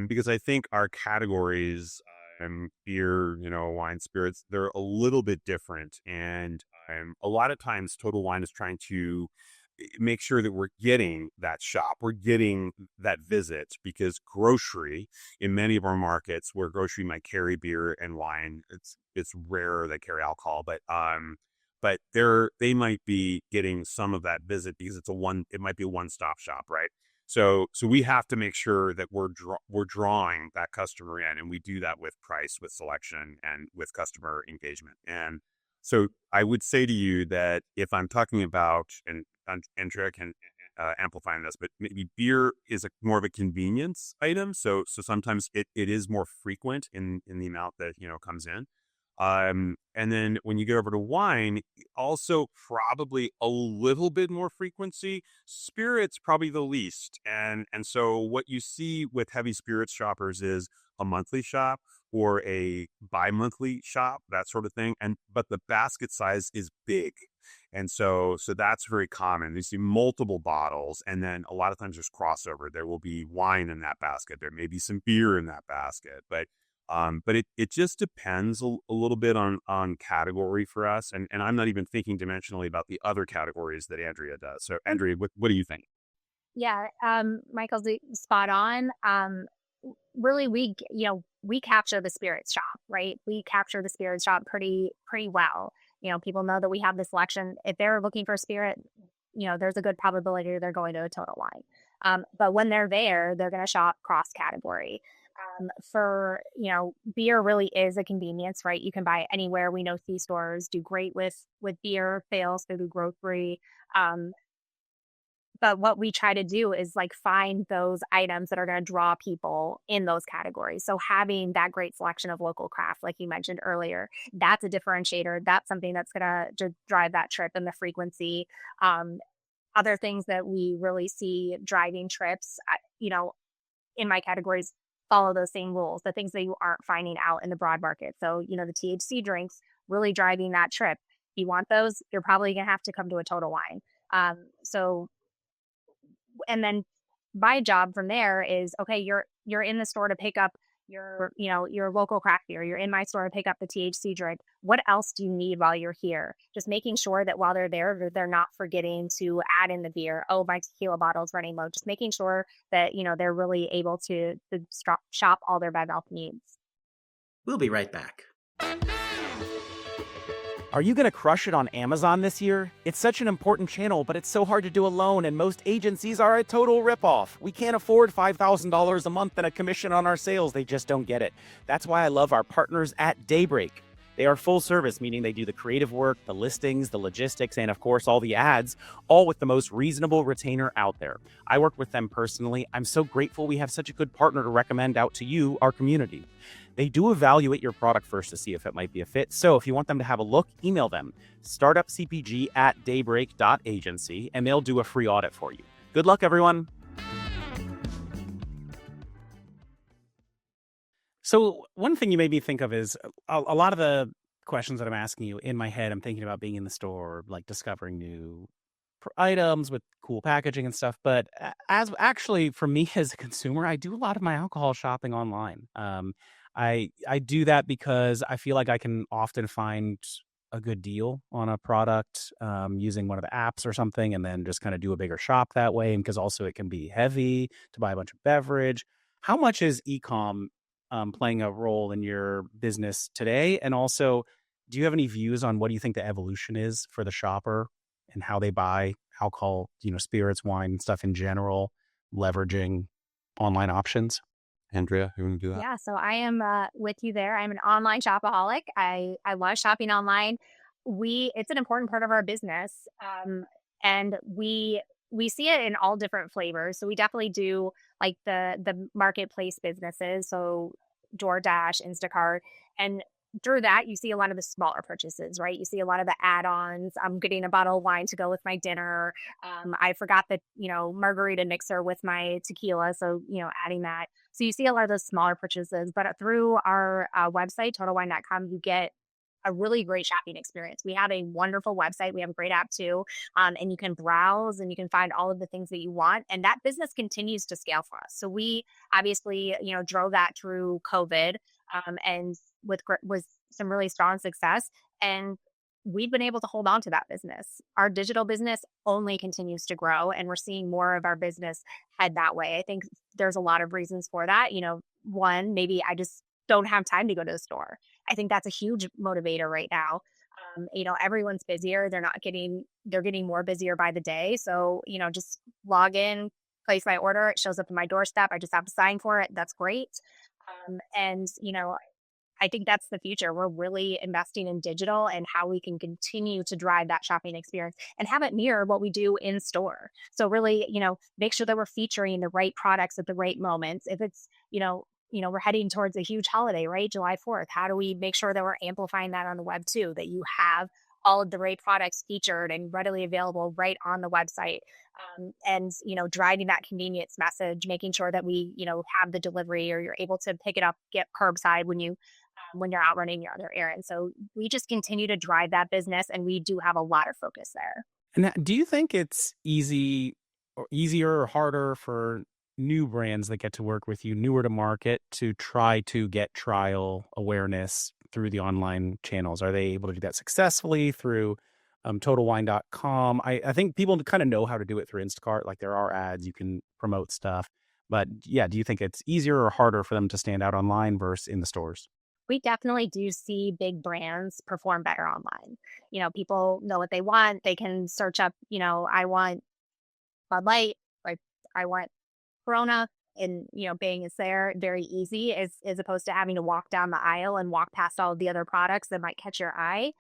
because I think our categories, beer, wine, spirits, they're a little bit different. And a lot of times Total Wine is trying to make sure that we're getting that shop, we're getting that visit because grocery in many of our markets where grocery might carry beer and wine, it's rare they carry alcohol, but they might be getting some of that visit because it might be a one-stop shop, right? So we have to make sure that we're drawing that customer in, and we do that with price, with selection, and with customer engagement. And so I would say to you that if I'm talking about, and Andrea can amplify this, but maybe beer is more of a convenience item. So sometimes it is more frequent in the amount that comes in. And then when you get over to wine, also probably a little bit more frequency. Spirits probably the least. And so what you see with heavy spirits shoppers is a monthly shop or a bi-monthly shop, that sort of thing. But the basket size is big. And so that's very common. You see multiple bottles, and then a lot of times there's crossover. There will be wine in that basket. There may be some beer in that basket, but it just depends a little bit on category for us. And I'm not even thinking dimensionally about the other categories that Andrea does. So Andrea, what do you think? Yeah, Michael's spot on. Really, we capture the spirits shop, right? We capture the spirits shop pretty well. People know that we have the selection. If they're looking for a spirit, there's a good probability they're going to a Total Wine. But when they're there, they're going to shop cross category. Beer really is a convenience, right? You can buy it anywhere. We know C stores do great with beer, fails through grocery. But what we try to do is like find those items that are going to draw people in those categories. So having that great selection of local craft, like you mentioned earlier, that's a differentiator. That's something that's going to drive that trip and the frequency. Um, Other things that we really see driving trips, in my categories, follow those same rules, the things that you aren't finding out in the broad market. So, the THC drinks really driving that trip. If you want those, you're probably going to have to come to a Total Wine. So and then my job from there is, okay, you're in the store to pick up your local craft beer. You're in my store to pick up the THC drink. What else do you need while you're here? Just making sure that while they're there, they're not forgetting to add in the beer. Oh, my tequila bottle's running low. Just making sure that they're really able to shop all their bev alc needs. We'll be right back. Are you going to crush it on Amazon this year? It's such an important channel, but it's so hard to do alone, and most agencies are a total ripoff. We can't afford $5,000 a month and a commission on our sales. They just don't get it. That's why I love our partners at Daybreak. They are full service, meaning they do the creative work, the listings, the logistics, and of course, all the ads, all with the most reasonable retainer out there. I work with them personally. I'm so grateful we have such a good partner to recommend out to you, our community. They do evaluate your product first to see if it might be a fit. So if you want them to have a look, email them, startupcpg@daybreak.agency, and they'll do a free audit for you. Good luck, everyone. So one thing you made me think of is a lot of the questions that I'm asking you in my head, I'm thinking about being in the store, like discovering new items with cool packaging and stuff. But as actually for me as a consumer, I do a lot of my alcohol shopping online. I do that because I feel like I can often find a good deal on a product using one of the apps or something, and then just kind of do a bigger shop that way. And because also it can be heavy to buy a bunch of beverage. How much is ecom playing a role in your business today? And also, do you have any views on what do you think the evolution is for the shopper and how they buy alcohol, spirits, wine, and stuff in general, leveraging online options? Andrea, you want to do that? Yeah, so I am with you there. I'm an online shopaholic. I love shopping online. It's an important part of our business, and we see it in all different flavors. So we definitely do like the marketplace businesses, so DoorDash, Instacart, and through that you see a lot of the smaller purchases, right? You see a lot of the add-ons. I'm getting a bottle of wine to go with my dinner. I forgot the margarita mixer with my tequila, so adding that. So you see a lot of those smaller purchases, but through our website, totalwine.com, you get a really great shopping experience. We have a wonderful website. We have a great app too. And you can browse and you can find all of the things that you want. And that business continues to scale for us. So we obviously, drove that through COVID and with some really strong success. And we've been able to hold on to that business. Our digital business only continues to grow, and we're seeing more of our business head that way. I think there's a lot of reasons for that. One, maybe I just don't have time to go to the store. I think that's a huge motivator right now. Everyone's busier. They're getting more busier by the day. So, just log in, place my order. It shows up on my doorstep. I just have to sign for it. That's great. And I think that's the future. We're really investing in digital and how we can continue to drive that shopping experience and have it mirror what we do in store. So really, make sure that we're featuring the right products at the right moments. If it's, we're heading towards a huge holiday, right? July 4th. How do we make sure that we're amplifying that on the web too, that you have all of the right products featured and readily available right on the website? And, driving that convenience message, making sure that we, have the delivery or you're able to pick it up, get curbside when you're out running your other errands. So we just continue to drive that business, and we do have a lot of focus there. And do you think it's easier or harder for new brands that get to work with you, newer to market, to try to get trial awareness through the online channels? Are they able to do that successfully through TotalWine.com? I think people kind of know how to do it through Instacart. Like there are ads, you can promote stuff. But yeah, do you think it's easier or harder for them to stand out online versus in the stores? We definitely do see big brands perform better online. People know what they want. They can search up, I want Bud Light, like I want Corona, and Bing is there. Very easy as opposed to having to walk down the aisle and walk past all of the other products that might catch your eye.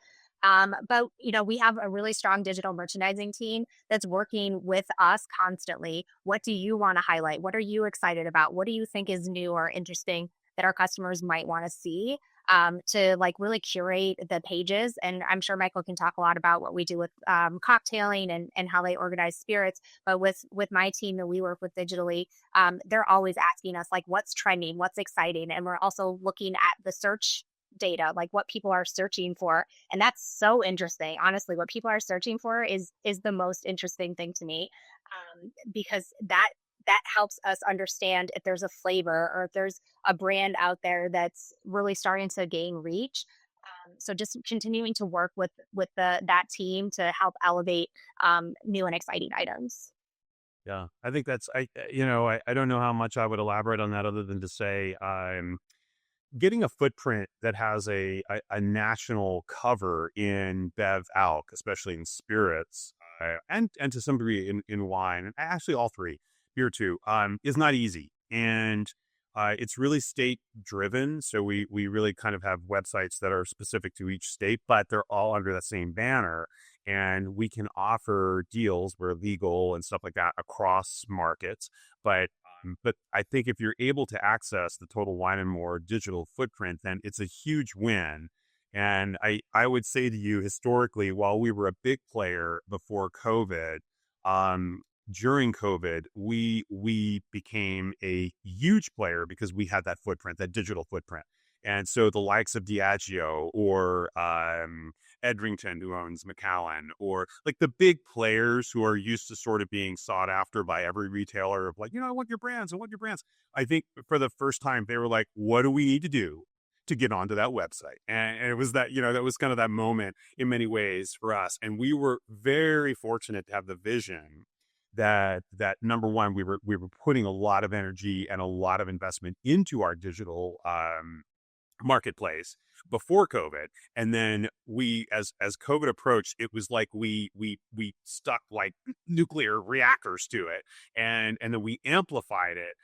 But we have a really strong digital merchandising team that's working with us constantly. What do you want to highlight? What are you excited about? What do you think is new or interesting that our customers might want to see? To like really curate the pages. And I'm sure Michael can talk a lot about what we do with cocktailing and how they organize spirits. But with my team that we work with digitally, they're always asking us like what's trending, what's exciting, and we're also looking at the search data, like what people are searching for, and that's so interesting. Honestly, what people are searching for is the most interesting thing to me, because that helps us understand if there's a flavor or if there's a brand out there that's really starting to gain reach. So just continuing to work with that team to help elevate new and exciting items. Yeah, I think that's I don't know how much I would elaborate on that other than to say getting a footprint that has a national cover in Bev Alc, especially in spirits, and to some degree in wine, and actually all three, beer too, is not easy. And it's really state driven. So we really kind of have websites that are specific to each state, but they're all under the same banner. And we can offer deals where legal and stuff like that across markets. But I think if you're able to access the Total Wine and More digital footprint, then it's a huge win. And I would say to you, historically, while we were a big player before COVID, um, during COVID, we became a huge player because we had that footprint, that digital footprint. And so the likes of Diageo or Edrington, who owns Macallan, or like the big players who are used to sort of being sought after by every retailer of like, I want your brands, I want your brands. I think for the first time, they were like, what do we need to do to get onto that website? And it was that, that was kind of that moment in many ways for us. And we were very fortunate to have the vision that number one, we were putting a lot of energy and a lot of investment into our digital marketplace before COVID, and then we, as COVID approached, it was like we stuck like nuclear reactors to it, and then we amplified it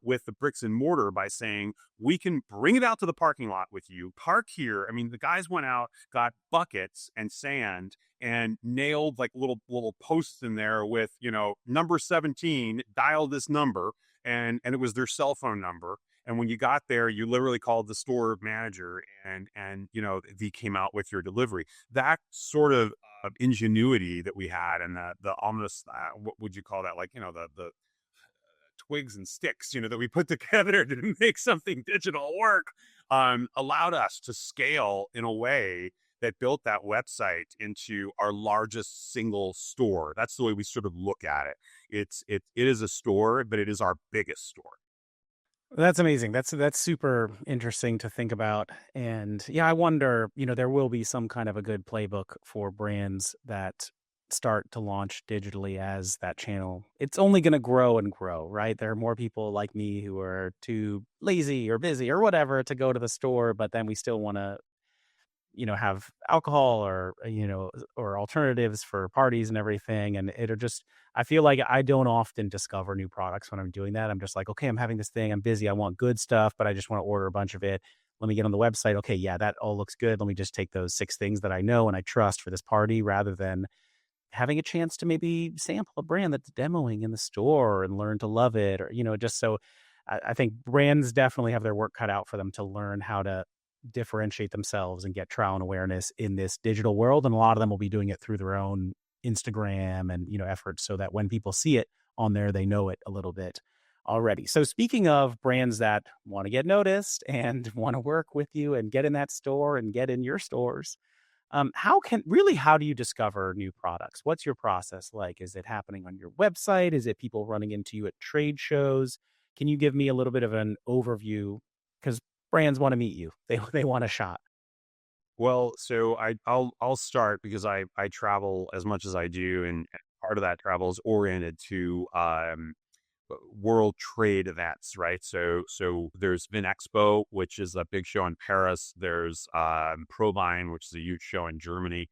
with the bricks and mortar by saying we can bring it out to the parking lot with you, park here. I mean, the guys went out, got buckets and sand, and nailed like little posts in there with number 17, dial this number, and it was their cell phone number. And when you got there, you literally called the store manager, and they came out with your delivery. That sort of ingenuity that we had, and the almost what would you call that? Like the twigs and sticks, that we put together to make something digital work, allowed us to scale in a way that built that website into our largest single store. That's the way we sort of look at it. It is a store, but it is our biggest store. That's amazing. That's super interesting to think about. And yeah, I wonder, there will be some kind of a good playbook for brands that start to launch digitally as that channel. It's only going to grow and grow, right? There are more people like me who are too lazy or busy or whatever to go to the store, but then we still want to have alcohol or, or alternatives for parties and everything. And it'll just, I feel like I don't often discover new products when I'm doing that. I'm just like, okay, I'm having this thing. I'm busy. I want good stuff, but I just want to order a bunch of it. Let me get on the website. Okay. Yeah, that all looks good. Let me just take those 6 things that I know and I trust for this party rather than having a chance to maybe sample a brand that's demoing in the store and learn to love it or, just so I think brands definitely have their work cut out for them to learn how to differentiate themselves and get trial and awareness in this digital world. And a lot of them will be doing it through their own Instagram and, efforts so that when people see it on there, they know it a little bit already. So speaking of brands that want to get noticed and want to work with you and get in that store and get in your stores, how do you discover new products? What's your process like? Is it happening on your website? Is it people running into you at trade shows? Can you give me a little bit of an overview? Because brands want to meet you. They want a shot. Well, so I'll start because I travel as much as I do, and part of that travel is oriented to world trade events, right? So there's Vinexpo, which is a big show in Paris. There's Provine, which is a huge show in Germany,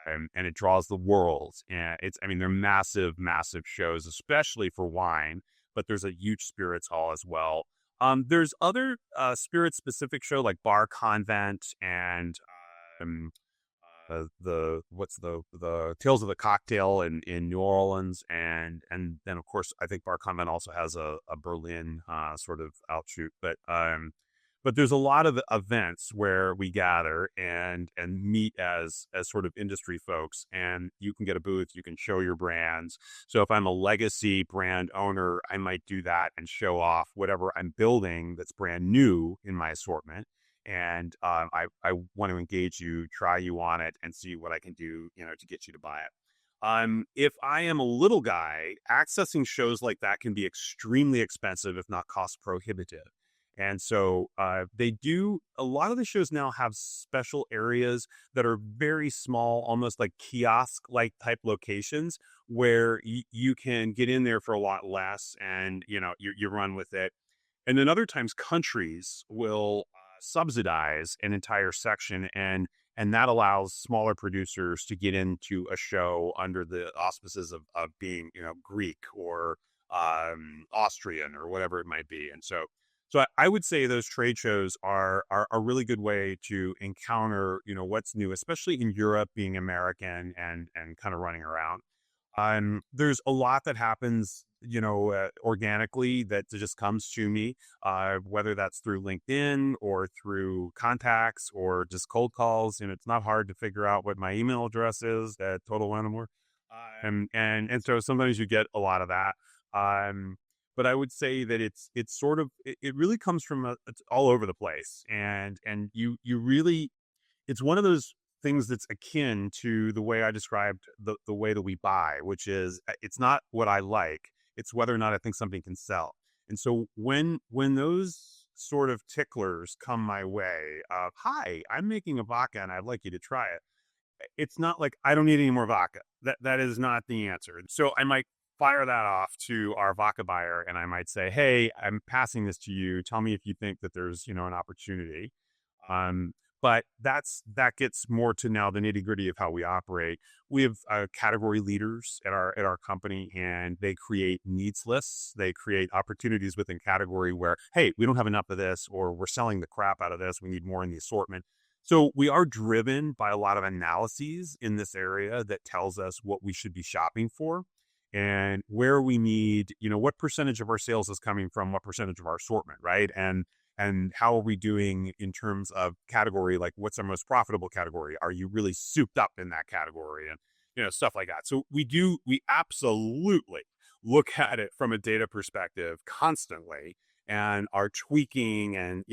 and it draws the world. And they're massive, massive shows, especially for wine. But there's a huge spirits hall as well. There's other spirit specific show like Bar Convent and the Tales of the Cocktail in New Orleans, and then of course I think Bar Convent also has a Berlin sort of outshoot, but there's a lot of events where we gather and meet as sort of industry folks, and you can get a booth, you can show your brands. So if I'm a legacy brand owner, I might do that and show off whatever I'm building that's brand new in my assortment. And I want to engage you, try you on it, and see what I can do, to get you to buy it. If I am a little guy, accessing shows like that can be extremely expensive, if not cost prohibitive. And so they do, a lot of the shows now have special areas that are very small, almost like kiosk-like type locations where you can get in there for a lot less, and, you run with it. And then other times countries will subsidize an entire section, and that allows smaller producers to get into a show under the auspices of being, Greek or Austrian or whatever it might be. And so I would say those trade shows are a really good way to encounter, what's new, especially in Europe, being American and kind of running around. There's a lot that happens, organically, that just comes to me, whether that's through LinkedIn or through contacts or just cold calls. And it's not hard to figure out what my email address is at Total Wine+More. And so sometimes you get a lot of that. But I would say that it's sort of, it really comes from it's all over the place. And you really, it's one of those things that's akin to the way I described the way that we buy, which is it's not what I like, it's whether or not I think something can sell. And so when those sort of ticklers come my way of, hi, I'm making a vodka and I'd like you to try it. It's not like I don't need any more vodka. That is not the answer. So I might fire that off to our vodka buyer and I might say, hey, I'm passing this to you. Tell me if you think that there's, an opportunity. Um, but that gets more to now the nitty gritty of how we operate. We have category leaders at our company, and they create needs lists. They create opportunities within category where, hey, we don't have enough of this, or we're selling the crap out of this. We need more in the assortment. So we are driven by a lot of analyses in this area that tells us what we should be shopping for and where we need, what percentage of our sales is coming from what percentage of our assortment, right? And how are we doing in terms of category, like what's our most profitable category? Are you really souped up in that category? And, stuff like that. So we absolutely look at it from a data perspective constantly and are tweaking, and,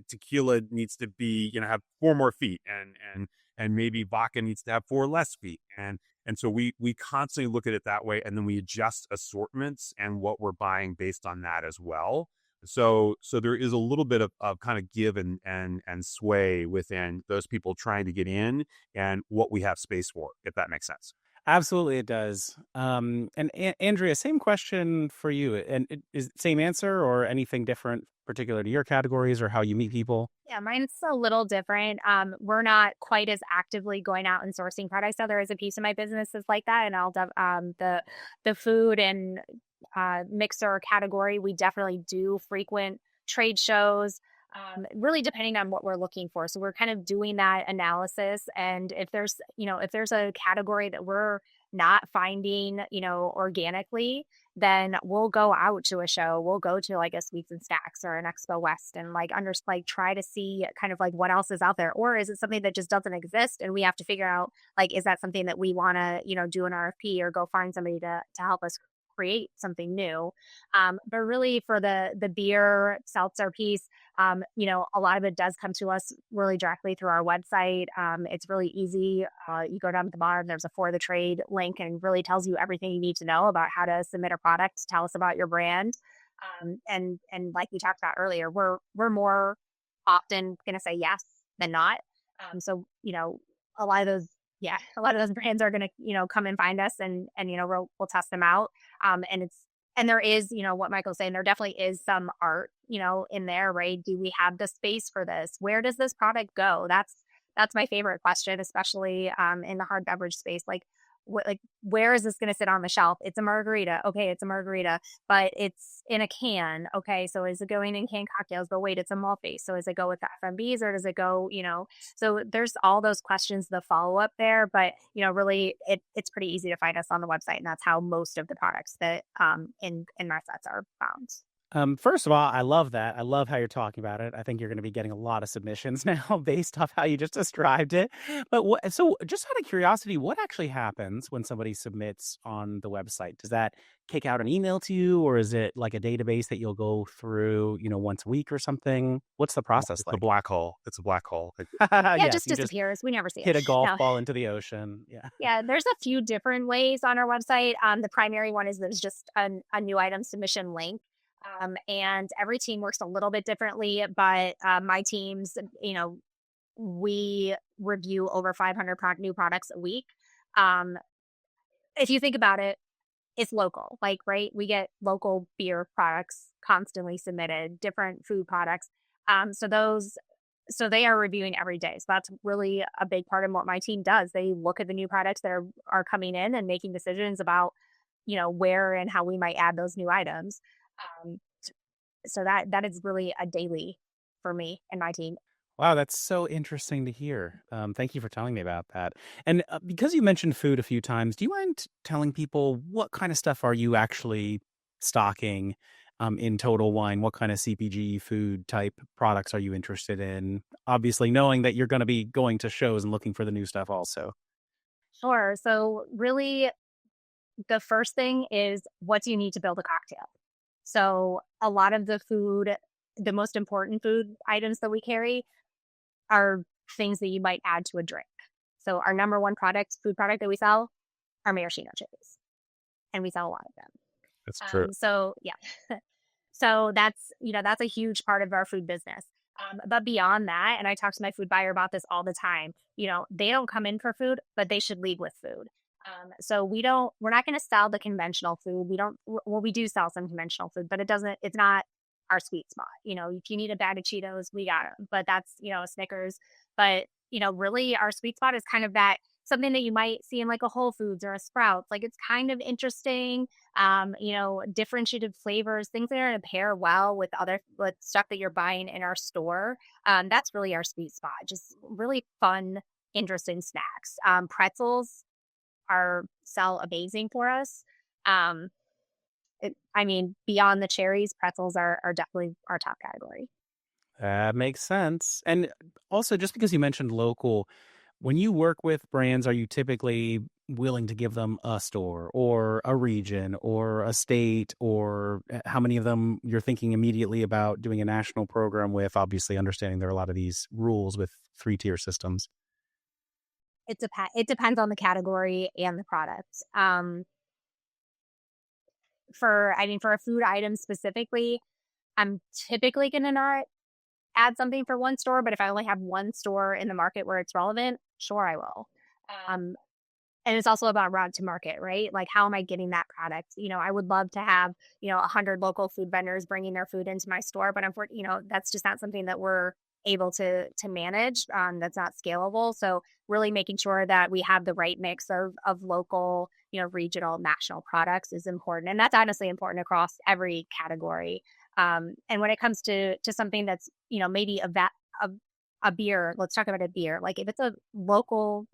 tequila needs to be, have 4 more feet, and maybe vodka needs to have 4 less feet. And so we constantly look at it that way, and then we adjust assortments and what we're buying based on that as well. So there is a little bit of kind of give and sway within those people trying to get in and what we have space for, if that makes sense. Absolutely, it does. And Andrea, same question for you. And is it same answer or anything different, particular to your categories or how you meet people? Yeah, mine's a little different. We're not quite as actively going out and sourcing products. So there is a piece of my business that's like that, and the food and mixer category, we definitely do frequent trade shows. Really depending on what we're looking for. So we're kind of doing that analysis. And if there's a category that we're not finding, organically, then we'll go out to a show. We'll go to like a Sweets and Stacks or an Expo West and try to see kind of like what else is out there. Or is it something that just doesn't exist and we have to figure out, like, is that something that we want to, do an RFP or go find somebody to help us create something new. But really for the beer seltzer piece, a lot of it does come to us really directly through our website. It's really easy. You go down to the bottom, there's a For the Trade link, and really tells you everything you need to know about how to submit a product. Tell us about your brand. And like we talked about earlier, we're more often going to say yes than not. So, a lot of those, yeah, a lot of those brands are going to, come and find us and, we'll test them out. And there is, what Michael's saying, there definitely is some art, in there, right? Do we have the space for this? Where does this product go? That's my favorite question, especially in the hard beverage space. Like, what, like, where is this going to sit on the shelf? It's a margarita. Okay, it's a margarita, but it's in a can. Okay, so is it going in canned cocktails? But wait, it's a malt base. So does it go with the FMBs or does it go, so there's all those questions, the follow up there. But, really it's pretty easy to find us on the website. And that's how most of the products that in our sets are found. First of all, I love that. I love how you're talking about it. I think you're going to be getting a lot of submissions now based off how you just described it. But so just out of curiosity, what actually happens when somebody submits on the website? Does that kick out an email to you, or is it like a database that you'll go through, once a week or something? What's the process It's a like? black hole. It's a black hole. Yeah, it Yes, just you just disappears. We never see it. hit a golf No. ball into the ocean. Yeah. Yeah, there's a few different ways on our website. The primary one is there's just a new item submission link. And every team works a little bit differently, but my teams, we review over 500 new products a week. Um, if you think about it, it's local, like, right? We get local beer products constantly submitted, different food products. So so they are reviewing every day. So that's really a big part of what my team does. They look at the new products that are coming in and making decisions about, where and how we might add those new items. Um, so that is really a daily for me and my team. Wow, that's so interesting to hear. Thank you for telling me about that. And because you mentioned food a few times, do you mind telling people what kind of stuff are you actually stocking in Total Wine? What kind of CPG food type products are you interested in? Obviously, knowing that you're going to be going to shows and looking for the new stuff also. Sure. So really, the first thing is, what do you need to build a cocktail? So a lot of the most important food items that we carry are things that you might add to a drink. So our number one food product that we sell are maraschino cherries, and we sell a lot of them. That's true. So yeah, so that's a huge part of our food business. But beyond that, and I talk to my food buyer about this all the time, they don't come in for food, but they should leave with food. So we're not going to sell the conventional food. We do sell some conventional food, but it's not our sweet spot. If you need a bag of Cheetos, we got them, but that's, a Snickers. But, really our sweet spot is kind of that something that you might see in like a Whole Foods or a Sprouts. Like, it's kind of interesting, differentiated flavors, things that are going to pair well with stuff that you're buying in our store. That's really our sweet spot. Just really fun, interesting snacks. Pretzels sell amazing for us. Um, Beyond the cherries, pretzels are definitely our top category. That makes sense. And also, just because you mentioned local, when you work with brands, are you typically willing to give them a store or a region or a state, or how many of them you're thinking immediately about doing a national program with? Obviously, understanding there are a lot of these rules with 3-tier systems. It depends on the category and the product. For a food item specifically, I'm typically going to not add something for one store, but if I only have one store in the market where it's relevant, sure, I will. Um, and it's also about route to market, right? Like, how am I getting that product? I would love to have, 100 local food vendors bringing their food into my store, but unfortunately, that's just not something that we're able to manage. That's not scalable. So really making sure that we have the right mix of local, regional, national products is important. And that's honestly important across every category. And when it comes to something that's, maybe a beer, let's talk about a beer. Like, if it's a local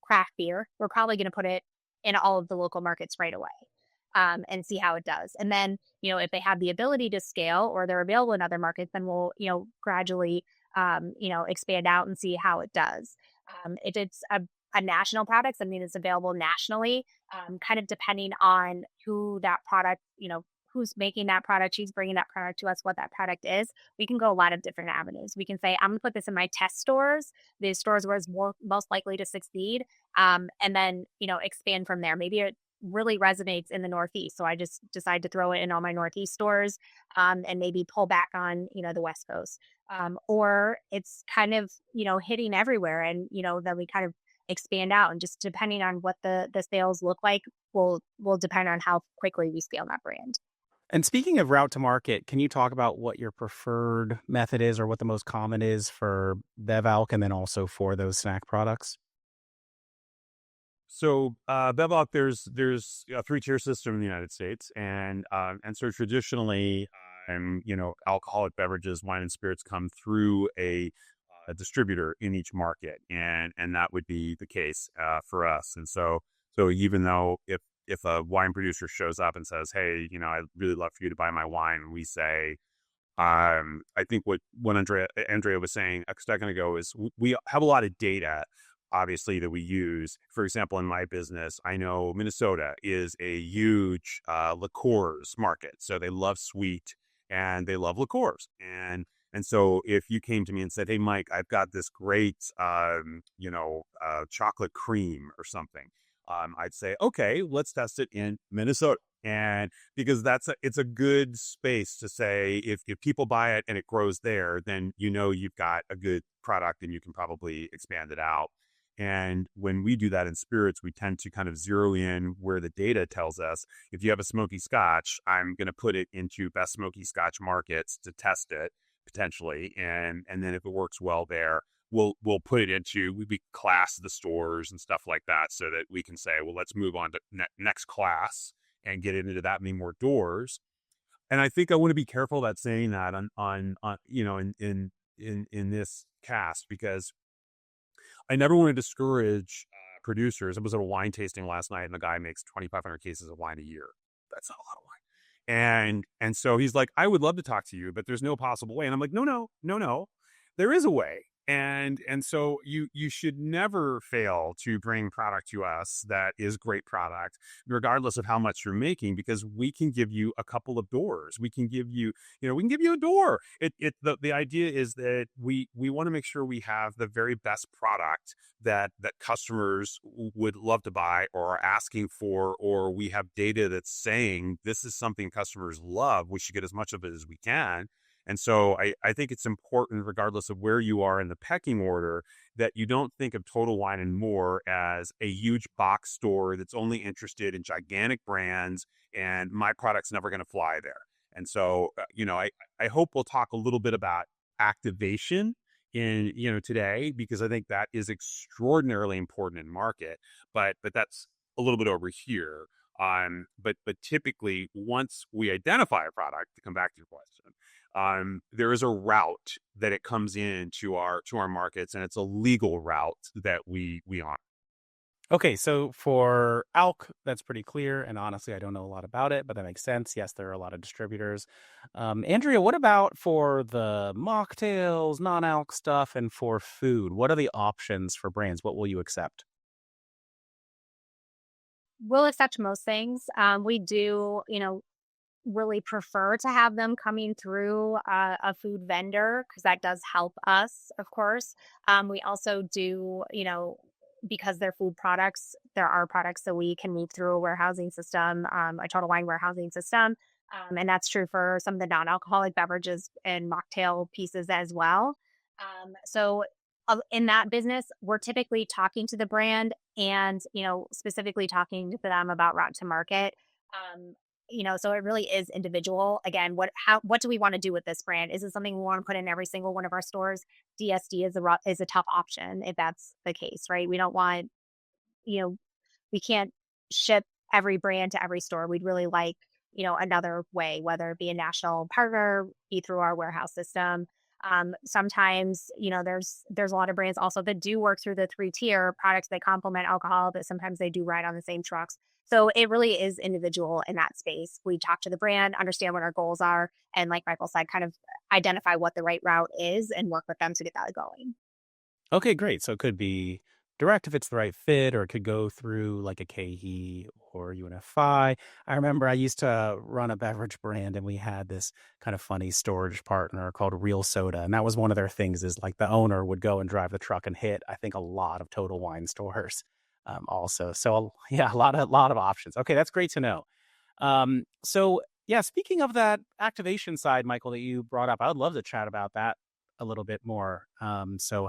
craft beer, we're probably going to put it in all of the local markets right away, and see how it does. And then, if they have the ability to scale or they're available in other markets, then we'll, gradually, expand out and see how it does. If it's a national product, something that's available nationally, kind of depending on who that product, who's making that product, who's bringing that product to us, what that product is, we can go a lot of different avenues. We can say, I'm going to put this in my test stores, the stores where it's most likely to succeed, and then, expand from there. Maybe it really resonates in the Northeast, so I just decide to throw it in all my Northeast stores, and maybe pull back on, the West Coast. Or it's kind of, hitting everywhere, and, then we kind of expand out, and just depending on what the sales look like will depend on how quickly we scale that brand. And speaking of route to market, can you talk about what your preferred method is, or what the most common is for Bev Alc, and then also for those snack products? Bevok, there's a three-tier system in the United States, and so traditionally, alcoholic beverages, wine and spirits come through a distributor in each market, and that would be the case for us. And so even though if a wine producer shows up and says, "Hey, I'd really love for you to buy my wine," and we say, I think what Andrea was saying a second ago is we have a lot of data, obviously, that we use. For example, in my business, I know Minnesota is a huge liqueurs market, so they love sweet and they love liqueurs. And so if you came to me and said, "Hey, Mike, I've got this great, chocolate cream or something," I'd say, "Okay, let's test it in Minnesota." And because it's a good space to say if people buy it and it grows there, then you've got a good product and you can probably expand it out. And when we do that in spirits, we tend to kind of zero in where the data tells us if you have a smoky scotch, I'm going to put it into best smoky scotch markets to test it potentially, and then if it works well there, we'll put it into we class the stores and stuff like that so that we can say, well, let's move on to next class and get it into that many more doors. And I think I want to be careful about saying that on in this cast, because I never want to discourage producers. I was at a wine tasting last night, and the guy makes 2,500 cases of wine a year. That's not a lot of wine. And so he's like, "I would love to talk to you, but there's no possible way." And I'm like, no, there is a way. And so you should never fail to bring product to us that is great product, regardless of how much you're making, because we can give you a couple of doors. We can give you, a door. The idea is that we want to make sure we have the very best product that customers would love to buy or are asking for, or we have data that's saying this is something customers love. We should get as much of it as we can. And so I think it's important, regardless of where you are in the pecking order, that you don't think of Total Wine and More as a huge box store that's only interested in gigantic brands and my product's never going to fly there. And so, I hope we'll talk a little bit about activation in, today, because I think that is extraordinarily important in market, but that's a little bit over here. But typically, once we identify a product, to come back to your question, there is a route that it comes into our markets, and it's a legal route that we honor. Okay, so for ALK, that's pretty clear. And honestly, I don't know a lot about it, but that makes sense. Yes, there are a lot of distributors. Andrea, what about for the mocktails, non-ALK stuff, and for food? What are the options for brands? What will you accept? We'll accept most things. We do, really prefer to have them coming through a food vendor because that does help us, of course. We also do, because they're food products, there are products that we can move through a warehousing system, a total wine warehousing system. And that's true for some of the non-alcoholic beverages and mocktail pieces as well. So in that business, we're typically talking to the brand and, specifically talking to them about route to market. Um, so it really is individual. Again, what do we want to do with this brand? Is it something we want to put in every single one of our stores? DSD is a tough option if that's the case, right? We don't want, you know, we can't ship every brand to every store. We'd really like, another way, whether it be a national partner, be through our warehouse system. Sometimes, there's a lot of brands also that do work through the 3-tier products that complement alcohol, but sometimes they do ride on the same trucks. So it really is individual in that space. We talk to the brand, understand what our goals are, and like Michael said, kind of identify what the right route is and work with them to get that going. Okay, great. So it could be direct if it's the right fit, or it could go through like a KE or UNFI. I remember I used to run a beverage brand, and we had this kind of funny storage partner called Real Soda. And that was one of their things, is like the owner would go and drive the truck and hit, I think, a lot of Total Wine stores also. So yeah, a lot of options. Okay, that's great to know. So yeah, speaking of that activation side, Michael, that you brought up, I would love to chat about that a little bit more. So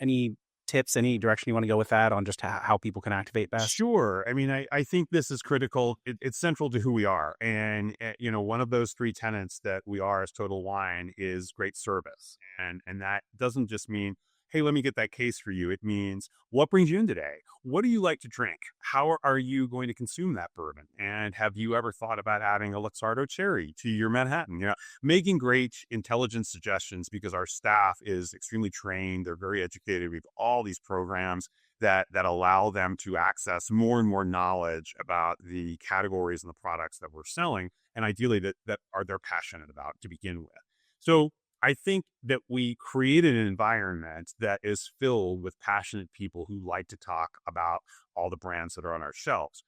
any tips, any direction you want to go with that on just how people can activate best? Sure. I mean, I think this is critical. It's central to who we are. And, one of those three tenets that we are as Total Wine is great service. And that doesn't just mean, hey, let me get that case for you. It means, what brings you in today? What do you like to drink? How are you going to consume that bourbon? And have you ever thought about adding a Luxardo cherry to your Manhattan? Making great intelligent suggestions, because our staff is extremely trained. They're very educated. We have all these programs that allow them to access more and more knowledge about the categories and the products that we're selling, and ideally that are they're passionate about to begin with. So I think that we created an environment that is filled with passionate people who like to talk about all the brands that are on our shelves.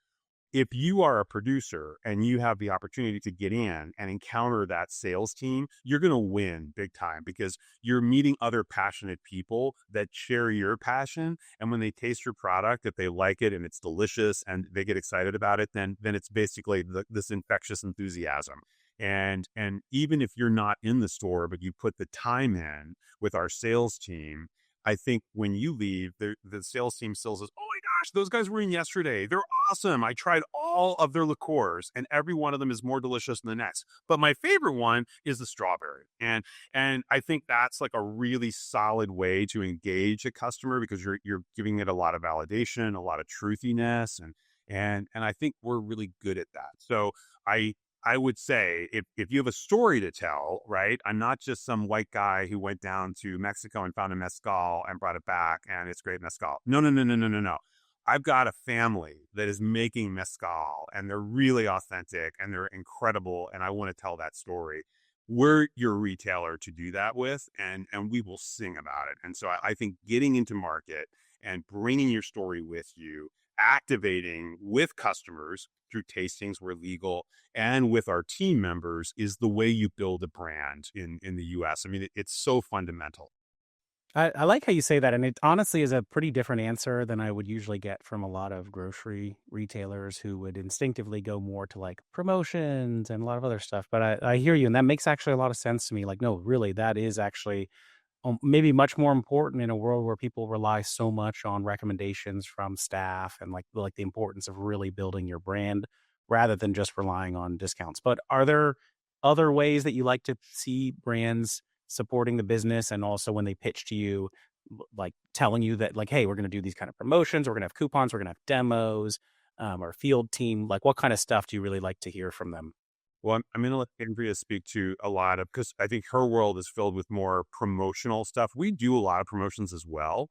If you are a producer and you have the opportunity to get in and encounter that sales team, you're going to win big time, because you're meeting other passionate people that share your passion. And when they taste your product, if they like it and it's delicious and they get excited about it, then it's basically this infectious enthusiasm. And even if you're not in the store, but you put the time in with our sales team, I think when you leave, the sales team still says, "Oh my gosh, those guys were in yesterday. They're awesome. I tried all of their liqueurs, and every one of them is more delicious than the next. But my favorite one is the strawberry." And I think that's like a really solid way to engage a customer, because you're giving it a lot of validation, a lot of truthiness, and I think we're really good at that. So I I would say, if you have a story to tell, right? I'm not just some white guy who went down to Mexico and found a mezcal and brought it back and it's great mezcal. No, no, no, no, no, no, no. I've got a family that is making mezcal, and they're really authentic and they're incredible, and I want to tell that story. We're your retailer to do that with, and we will sing about it. And so I think getting into market and bringing your story with you, activating with customers through tastings where legal, and with our team members, is the way you build a brand in the US. I mean, it's so fundamental. I like how you say that, and it honestly is a pretty different answer than I would usually get from a lot of grocery retailers who would instinctively go more to like promotions and a lot of other stuff. But I hear you, and that makes actually a lot of sense to me. Like, no, really, that is actually maybe much more important in a world where people rely so much on recommendations from staff and like the importance of really building your brand rather than just relying on discounts. But are there other ways that you like to see brands supporting the business, and also when they pitch to you, like telling you that like, hey, we're going to do these kind of promotions, we're going to have coupons, we're going to have demos, or field team, like what kind of stuff do you really like to hear from them? Well, I'm going to let Andrea speak to a lot of, because I think her world is filled with more promotional stuff. We do a lot of promotions as well.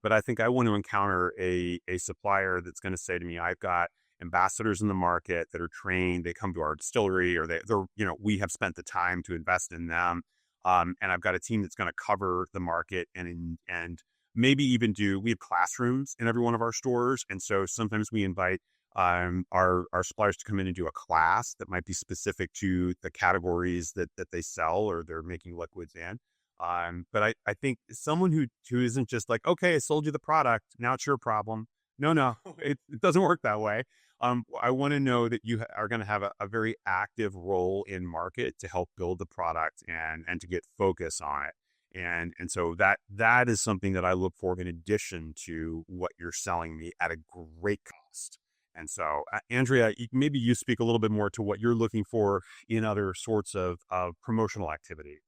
But I think I want to encounter a supplier that's going to say to me, I've got ambassadors in the market that are trained. They come to our distillery, or they're, we have spent the time to invest in them. And I've got a team that's going to cover the market, and maybe even we have classrooms in every one of our stores. And so sometimes we invite our suppliers to come in and do a class that might be specific to the categories that they sell or they're making liquids in. But I think someone who isn't just like, okay, I sold you the product, now it's your problem. No, no, it doesn't work that way. I want to know that you are going to have a very active role in market to help build the product and to get focus on it. And so that is something that I look for in addition to what you're selling me at a great cost. And so, Andrea, maybe you speak a little bit more to what you're looking for in other sorts of promotional activity.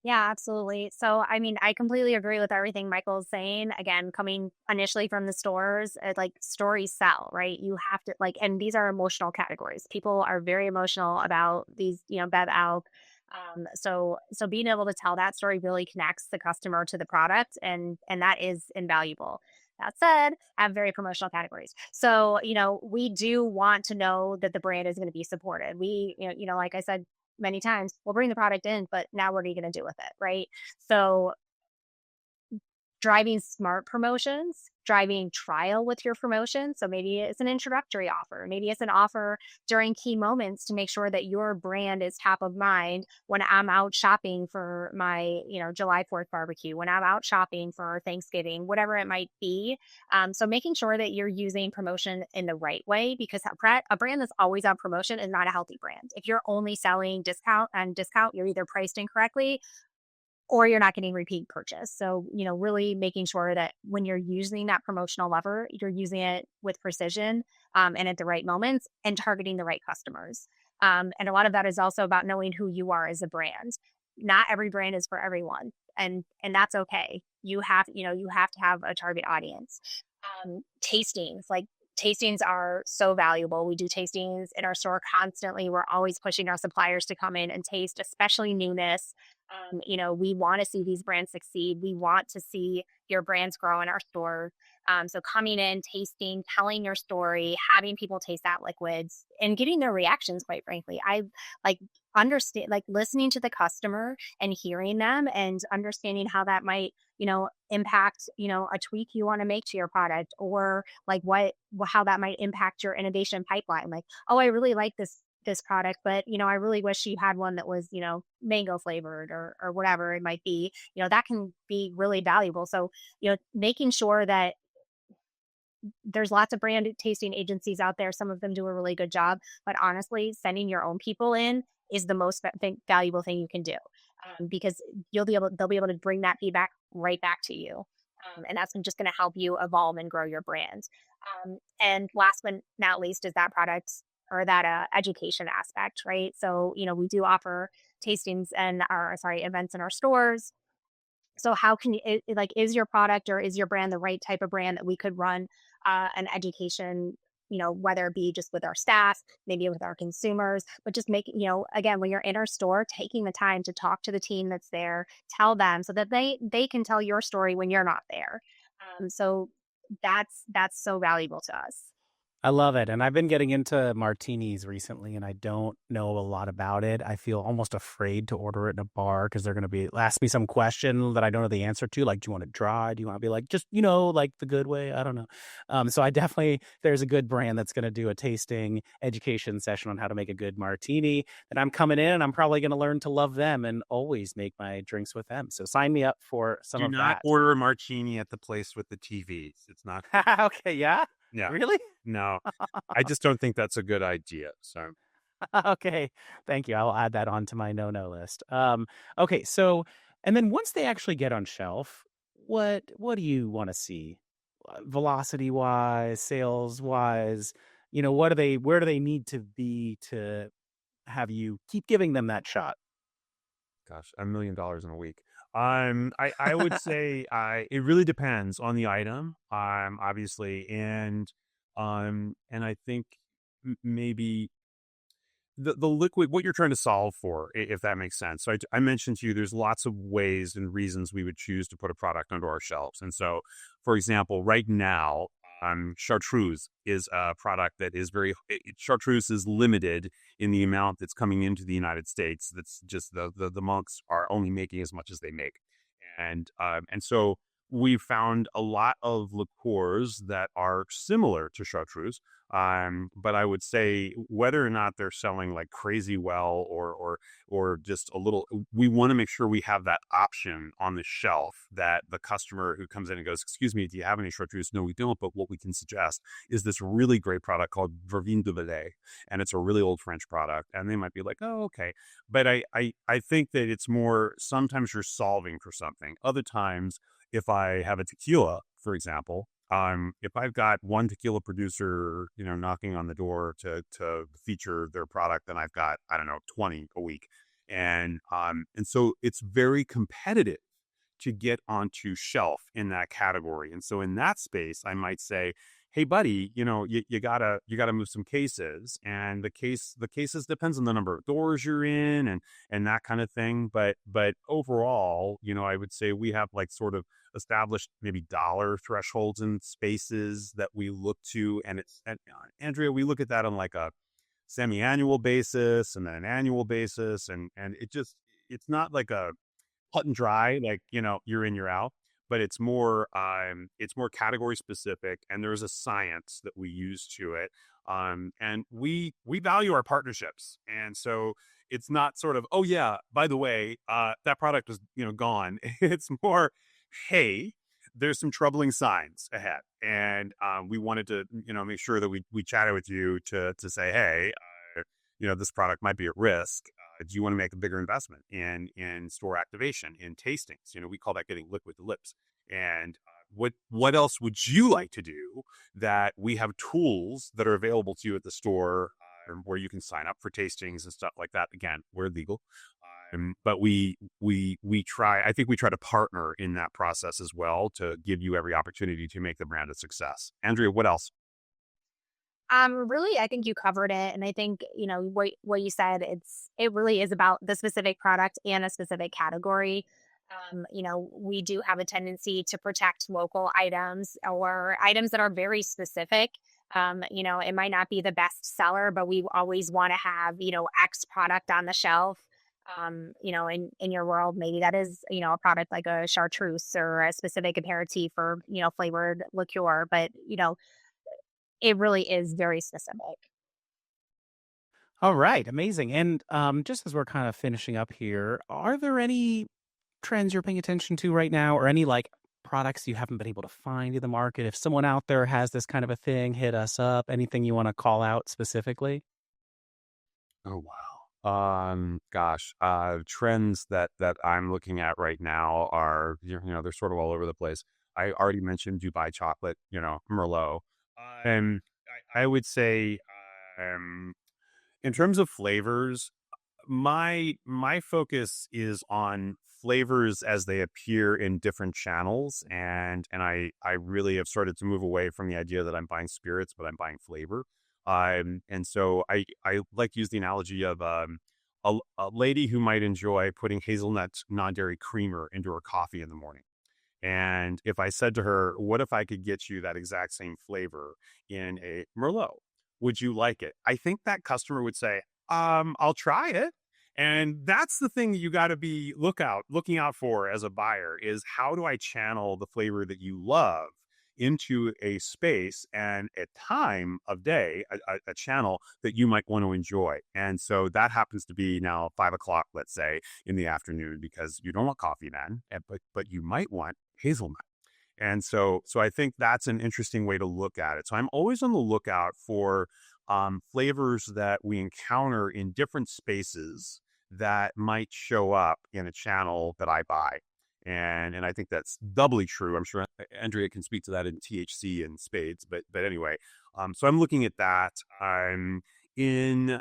Yeah, absolutely. So, I mean, I completely agree with everything Michael's saying. Again, coming initially from the stores, like stories sell, right? You have to like, and these are emotional categories. People are very emotional about these, bev alc. So being able to tell that story really connects the customer to the product, and that is invaluable. That said, I have very promotional categories. So, we do want to know that the brand is going to be supported. We, like I said many times, we'll bring the product in, but now what are you going to do with it? Right. So driving smart promotions, driving trial with your promotion. So maybe it's an introductory offer. Maybe it's an offer during key moments to make sure that your brand is top of mind when I'm out shopping for my, July 4th barbecue, when I'm out shopping for Thanksgiving, whatever it might be. So making sure that you're using promotion in the right way, because a brand that's always on promotion is not a healthy brand. If you're only selling discount and discount, you're either priced incorrectly or you're not getting repeat purchase. So, really making sure that when you're using that promotional lever, you're using it with precision, and at the right moments, and targeting the right customers. And a lot of that is also about knowing who you are as a brand. Not every brand is for everyone, and that's okay. you have to have a target audience. Tastings, like tastings are so valuable. We do tastings in our store constantly. We're always pushing our suppliers to come in and taste, especially newness. We want to see these brands succeed. We want to see your brands grow in our stores. So coming in, tasting, telling your story, having people taste that liquids and getting their reactions, quite frankly. I like understand, like listening to the customer and hearing them and understanding how that might, impact, a tweak you want to make to your product, or like how that might impact your innovation pipeline. Like, oh, I really like this product, but I really wish you had one that was, mango flavored or whatever it might be. That can be really valuable. So, making sure that there's lots of brand tasting agencies out there. Some of them do a really good job, but honestly, sending your own people in is the most valuable thing you can do, because they'll be able to bring that feedback right back to you. And that's just going to help you evolve and grow your brand. And last but not least is that product or that education aspect, right? So, we do offer tastings and events in our stores. So how can you, like, is your product or is your brand the right type of brand that we could run an education, whether it be just with our staff, maybe with our consumers, but just make, again, when you're in our store, taking the time to talk to the team that's there, tell them so that they can tell your story when you're not there. So that's so valuable to us. I love it. And I've been getting into martinis recently, and I don't know a lot about it. I feel almost afraid to order it in a bar because they're going to ask me some question that I don't know the answer to. Like, do you want it dry? Do you want to be like, just, like the good way? I don't know. So I definitely, there's a good brand that's going to do a tasting education session on how to make a good martini. And I'm coming in and I'm probably going to learn to love them and always make my drinks with them. So sign me up for some Do of not that. order a martini at the place with the TVs. It's not. Okay. Yeah. Yeah. Really? No, I just don't think that's a good idea. So Okay. Thank you. I'll add that onto my no-no list. Okay. So, and then once they actually get on shelf, what do you want to see? Velocity wise, sales wise, where do they need to be to have you keep giving them that shot? gosh, $1 million in a week. I would say it really depends on the item, obviously, and I think maybe the liquid, what you're trying to solve for, if that makes sense. So I mentioned to you, there's lots of ways and reasons we would choose to put a product onto our shelves. And so, for example, right now, chartreuse is a product that is chartreuse is limited in the amount that's coming into the United States. That's just the monks are only making as much as they make. And so we found a lot of liqueurs that are similar to chartreuse. But I would say whether or not they're selling like crazy well or just a little, we want to make sure we have that option on the shelf that the customer who comes in and goes, "Excuse me, do you have any chartreuse?" No, we don't. But what we can suggest is this really great product called Vervin de Velay, and it's a really old French product. And they might be like, "Oh, okay." But I think that it's more, sometimes you're solving for something. Other times, if I have a tequila, for example, if I've got one tequila producer, knocking on the door to feature their product, then I've got, I don't know, 20 a week. And so it's very competitive to get onto shelf in that category. And so in that space, I might say, "Hey buddy, you gotta move some cases." And the cases depends on the number of doors you're in and that kind of thing. But overall, I would say we have like sort of established maybe dollar thresholds and spaces that we look to. And Andrea, we look at that on like a semi-annual basis and then an annual basis. And it's not like a cut and dry, like, you're in, you're out, but it's more category specific, and there's a science that we use to it. And we value our partnerships. And so it's not sort of, "Oh yeah, by the way, that product was, gone." It's more, "Hey, there's some troubling signs ahead." And we wanted to, make sure that we chatted with you to say, "Hey, this product might be at risk. Do you want to make a bigger investment in store activation, in tastings?" We call that getting liquid to lips. And what else would you like to do that we have tools that are available to you at the store, where you can sign up for tastings and stuff like that. Again, we're legal. But we try. I think we try to partner in that process as well to give you every opportunity to make the brand a success. Andrea, what else? Really, I think you covered it, and I think what you said. It really is about the specific product and a specific category. We do have a tendency to protect local items or items that are very specific. It might not be the best seller, but we always want to have X product on the shelf. In your world, maybe that is a product like a chartreuse or a specific aperitif or flavored liqueur, but it really is very specific. All right, amazing. And just as we're kind of finishing up here, are there any trends you're paying attention to right now, or any like products you haven't been able to find in the market? If someone out there has this kind of a thing, hit us up. Anything you want to call out specifically? Oh wow. Gosh, trends that I'm looking at right now are they're sort of all over the place. I already mentioned Dubai chocolate, Merlot. And I would say, um, in terms of flavors, my focus is on flavors as they appear in different channels, and I really have started to move away from the idea that I'm buying spirits, but I'm buying flavor. And so I like to use the analogy of a lady who might enjoy putting hazelnut non-dairy creamer into her coffee in the morning. And if I said to her, "What if I could get you that exact same flavor in a Merlot? Would you like it?" I think that customer would say, "I'll try it." And that's the thing you got to be looking out for as a buyer is how do I channel the flavor that you love into a space and a time of day, a channel that you might want to enjoy. And so that happens to be now 5 o'clock, let's say, in the afternoon, because you don't want coffee then, but you might want hazelnut. And so I think that's an interesting way to look at it. So I'm always on the lookout for flavors that we encounter in different spaces that might show up in a channel that I buy. And I think that's doubly true. I'm sure Andrea can speak to that in THC and spades, but anyway, so I'm looking at that. In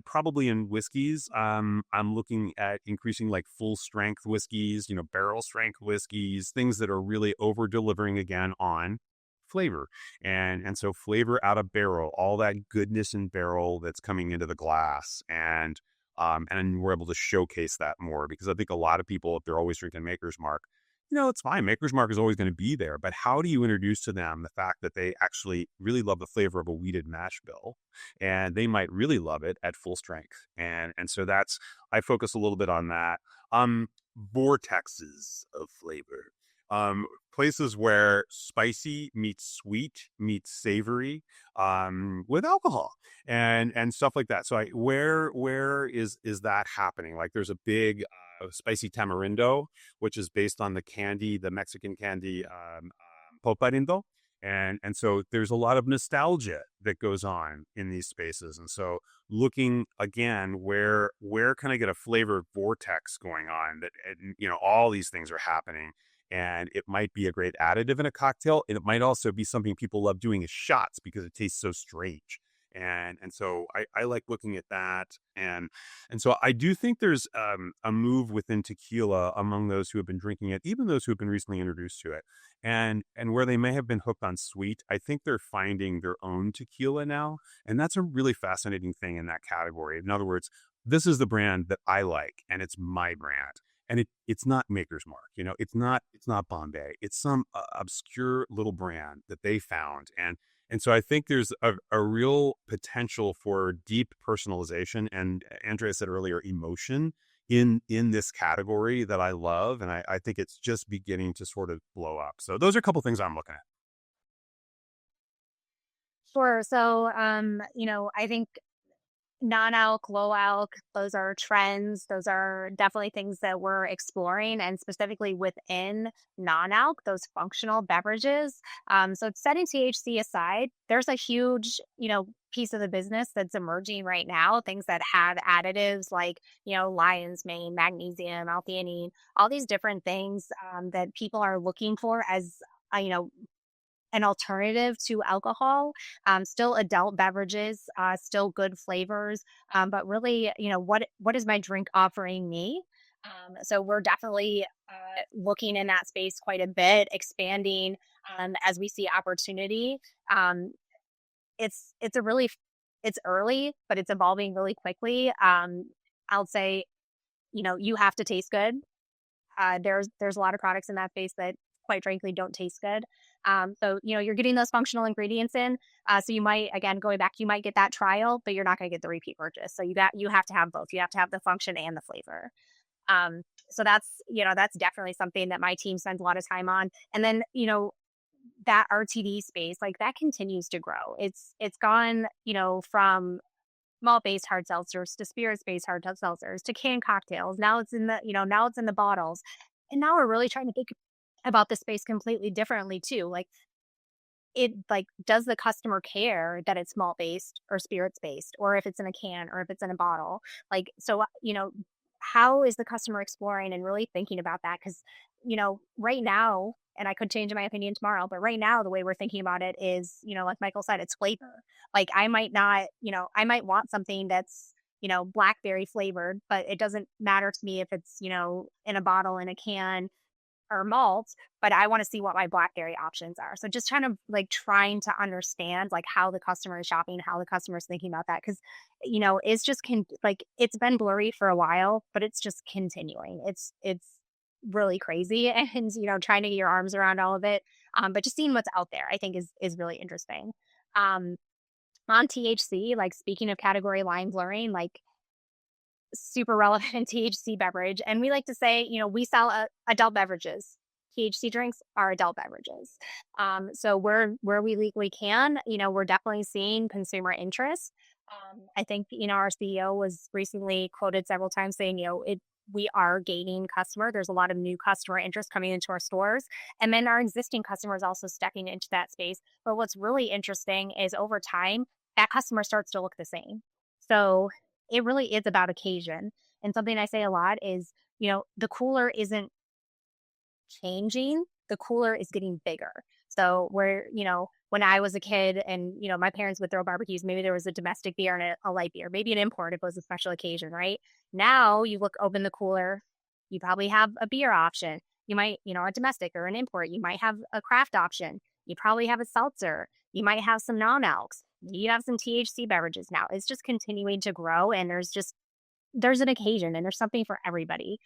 probably in whiskeys, I'm looking at increasing like full strength whiskeys, barrel strength whiskeys, things that are really over delivering again on flavor. And so flavor out of barrel, all that goodness in barrel that's coming into the glass. And we're able to showcase that more because I think a lot of people, if they're always drinking Maker's Mark, it's fine. Maker's Mark is always going to be there, but how do you introduce to them the fact that they actually really love the flavor of a wheated mash bill, and they might really love it at full strength? And so that's I focus a little bit on that. Vortexes of flavor. Places where spicy meets sweet meets savory, with alcohol and stuff like that. So where is that happening? Like there's a big spicy tamarindo, which is based on the Mexican candy, poparindo. And so there's a lot of nostalgia that goes on in these spaces. And so looking again, where can I get a flavor vortex going on that, all these things are happening. And it might be a great additive in a cocktail. And it might also be something people love doing as shots because it tastes so strange. And so I like looking at that. And so I do think there's a move within tequila among those who have been drinking it, even those who have been recently introduced to it. And where they may have been hooked on sweet, I think they're finding their own tequila now. And that's a really fascinating thing in that category. In other words, this is the brand that I like, and it's my brand. And it's not Maker's Mark, it's not Bombay. It's some obscure little brand that they found. And so I think there's a real potential for deep personalization. And Andrea said earlier, emotion in this category that I love. And I think it's just beginning to sort of blow up. So those are a couple things I'm looking at. Sure. So, I think non-alc, low alc, those are trends. Those are definitely things that we're exploring, and specifically within non-alc, those functional beverages. So setting THC aside, there's a huge, piece of the business that's emerging right now. Things that have additives like, lion's mane, magnesium, L-theanine, all these different things that people are looking for as, an alternative to alcohol, still adult beverages, still good flavors, but really, what is my drink offering me? So we're definitely looking in that space quite a bit, expanding as we see opportunity. Um, it's a really it's early, but it's evolving really quickly. I'll say, you have to taste good. There's a lot of products in that space that, quite frankly, don't taste good. So you're getting those functional ingredients in. So you might, again, going back, you might get that trial, but you're not going to get the repeat purchase. So you have to have both. You have to have the function and the flavor. So that's definitely something that my team spends a lot of time on. And then that RTD space, like, that continues to grow. It's gone, from malt-based hard seltzers to spirits-based hard seltzers to canned cocktails. Now it's in the bottles. And now we're really trying to think about the space completely differently too. Like, does the customer care that it's malt-based or spirits-based, or if it's in a can or if it's in a bottle? Like, so, how is the customer exploring and really thinking about that? Because, right now, and I could change my opinion tomorrow, but right now, the way we're thinking about it is, like Michael said, it's flavor. Like, I might not, I might want something that's, blackberry flavored, but it doesn't matter to me if it's, in a bottle, in a can, or malt, but I want to see what my blackberry options are. So just trying to understand, like, how the customer is shopping, how the customer is thinking about that. Cause, it's just it's been blurry for a while, but it's just continuing. It's really crazy. And, trying to get your arms around all of it. But just seeing what's out there, I think is really interesting. Um, on THC, like, speaking of category line blurring, like, super relevant THC beverage. And we like to say, we sell adult beverages. THC drinks are adult beverages. So where we legally can, we're definitely seeing consumer interest. I think, our CEO was recently quoted several times saying, we are gaining customer. There's a lot of new customer interest coming into our stores. And then our existing customers also stepping into that space. But what's really interesting is, over time, that customer starts to look the same. So it really is about occasion. And something I say a lot is, the cooler isn't changing, the cooler is getting bigger. So when I was a kid and, my parents would throw barbecues, maybe there was a domestic beer and a light beer, maybe an import if it was a special occasion, right? Now you open the cooler, you probably have a beer option. You might, a domestic or an import. You might have a craft option. You probably have a seltzer. You might have some non-alcs. You have some THC beverages now. It's just continuing to grow, and there's an occasion and there's something for everybody.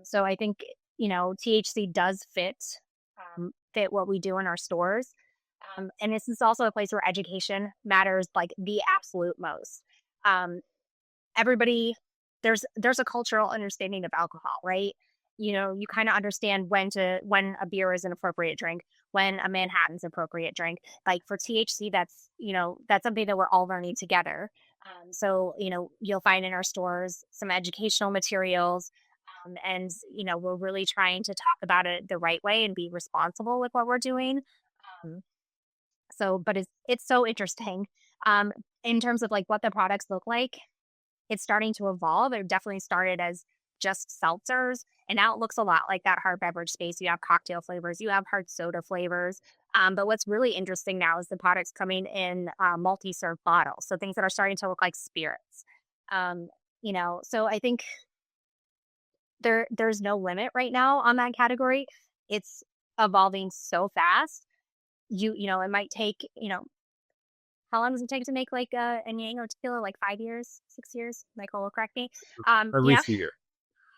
So I think, THC does fit what we do in our stores. And this is also a place where education matters, like, the absolute most. Um, everybody, there's a cultural understanding of alcohol, right? You kind of understand when a beer is an appropriate drink, when a Manhattan's appropriate drink. Like, for THC, that's something that we're all learning together. So, you'll find in our stores some educational materials. And, we're really trying to talk about it the right way and be responsible with what we're doing. Um, but it's so interesting. In terms of, like, what the products look like, it's starting to evolve. It definitely started as just seltzers, and now it looks a lot like that hard beverage space. You have cocktail flavors, you have hard soda flavors. But what's really interesting now is the products coming in multi-serve bottles, so things that are starting to look like spirits. Um, so I think there's no limit right now on that category. It's evolving so fast. It might take, how long does it take to make, like, a Yang or tequila? Like 5 years, 6 years? Michael will correct me. At least a year.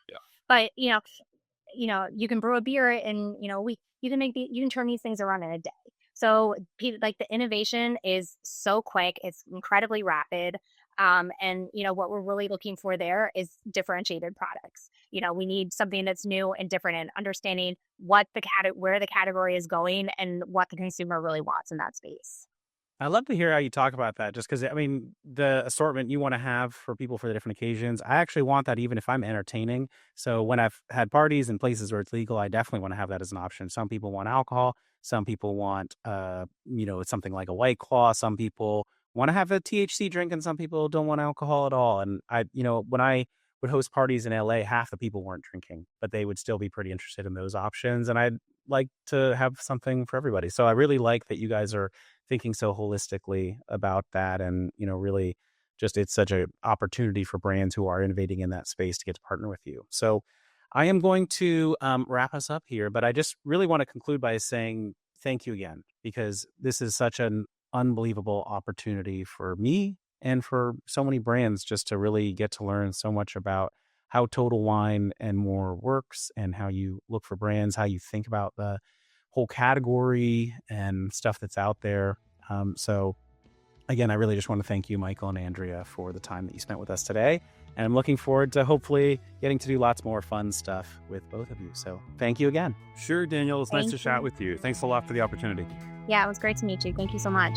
Yeah. But you can brew a beer in, a week. You can turn these things around in a day. So, like, the innovation is so quick, it's incredibly rapid. And what we're really looking for there is differentiated products. We need something that's new and different, and understanding where the category is going and what the consumer really wants in that space. I love to hear how you talk about that, just because, I mean, the assortment you want to have for people for the different occasions, I actually want that even if I'm entertaining. So when I've had parties and places where it's legal, I definitely want to have that as an option. Some people want alcohol. Some people want, something like a White Claw. Some people want to have a THC drink, and some people don't want alcohol at all. And when I would host parties in LA, half the people weren't drinking, but they would still be pretty interested in those options. And like to have something for everybody. So I really like that you guys are thinking so holistically about that, and really just it's such an opportunity for brands who are innovating in that space to get to partner with you. So I am going to wrap us up here, but I just really want to conclude by saying thank you again, because this is such an unbelievable opportunity for me and for so many brands just to really get to learn so much about how Total Wine and More works, and how you look for brands, how you think about the whole category and stuff that's out there. So again, I really just want to thank you, Michael and Andrea, for the time that you spent with us today. And I'm looking forward to hopefully getting to do lots more fun stuff with both of you. So thank you again. Sure, Daniel. It's nice Thank to chat you. with you. Thanks a lot for the opportunity. Yeah, it was great to meet you. Thank you so much.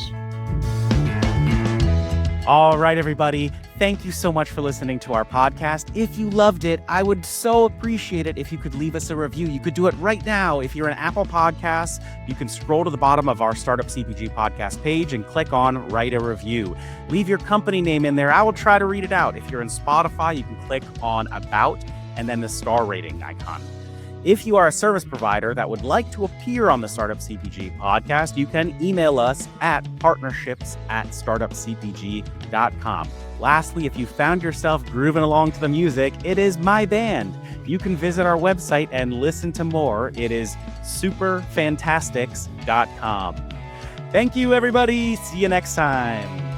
All right, everybody. Thank you so much for listening to our podcast. If you loved it, I would so appreciate it if you could leave us a review. You could do it right now. If you're an Apple Podcasts, you can scroll to the bottom of our Startup CPG podcast page and click on Write a Review. Leave your company name in there. I will try to read it out. If you're in Spotify, you can click on About and then the star rating icon. If you are a service provider that would like to appear on the Startup CPG podcast, you can email us at partnerships@startupcpg.com. Lastly, if you found yourself grooving along to the music, it is my band. You can visit our website and listen to more. It is superfantastics.com. Thank you, everybody. See you next time.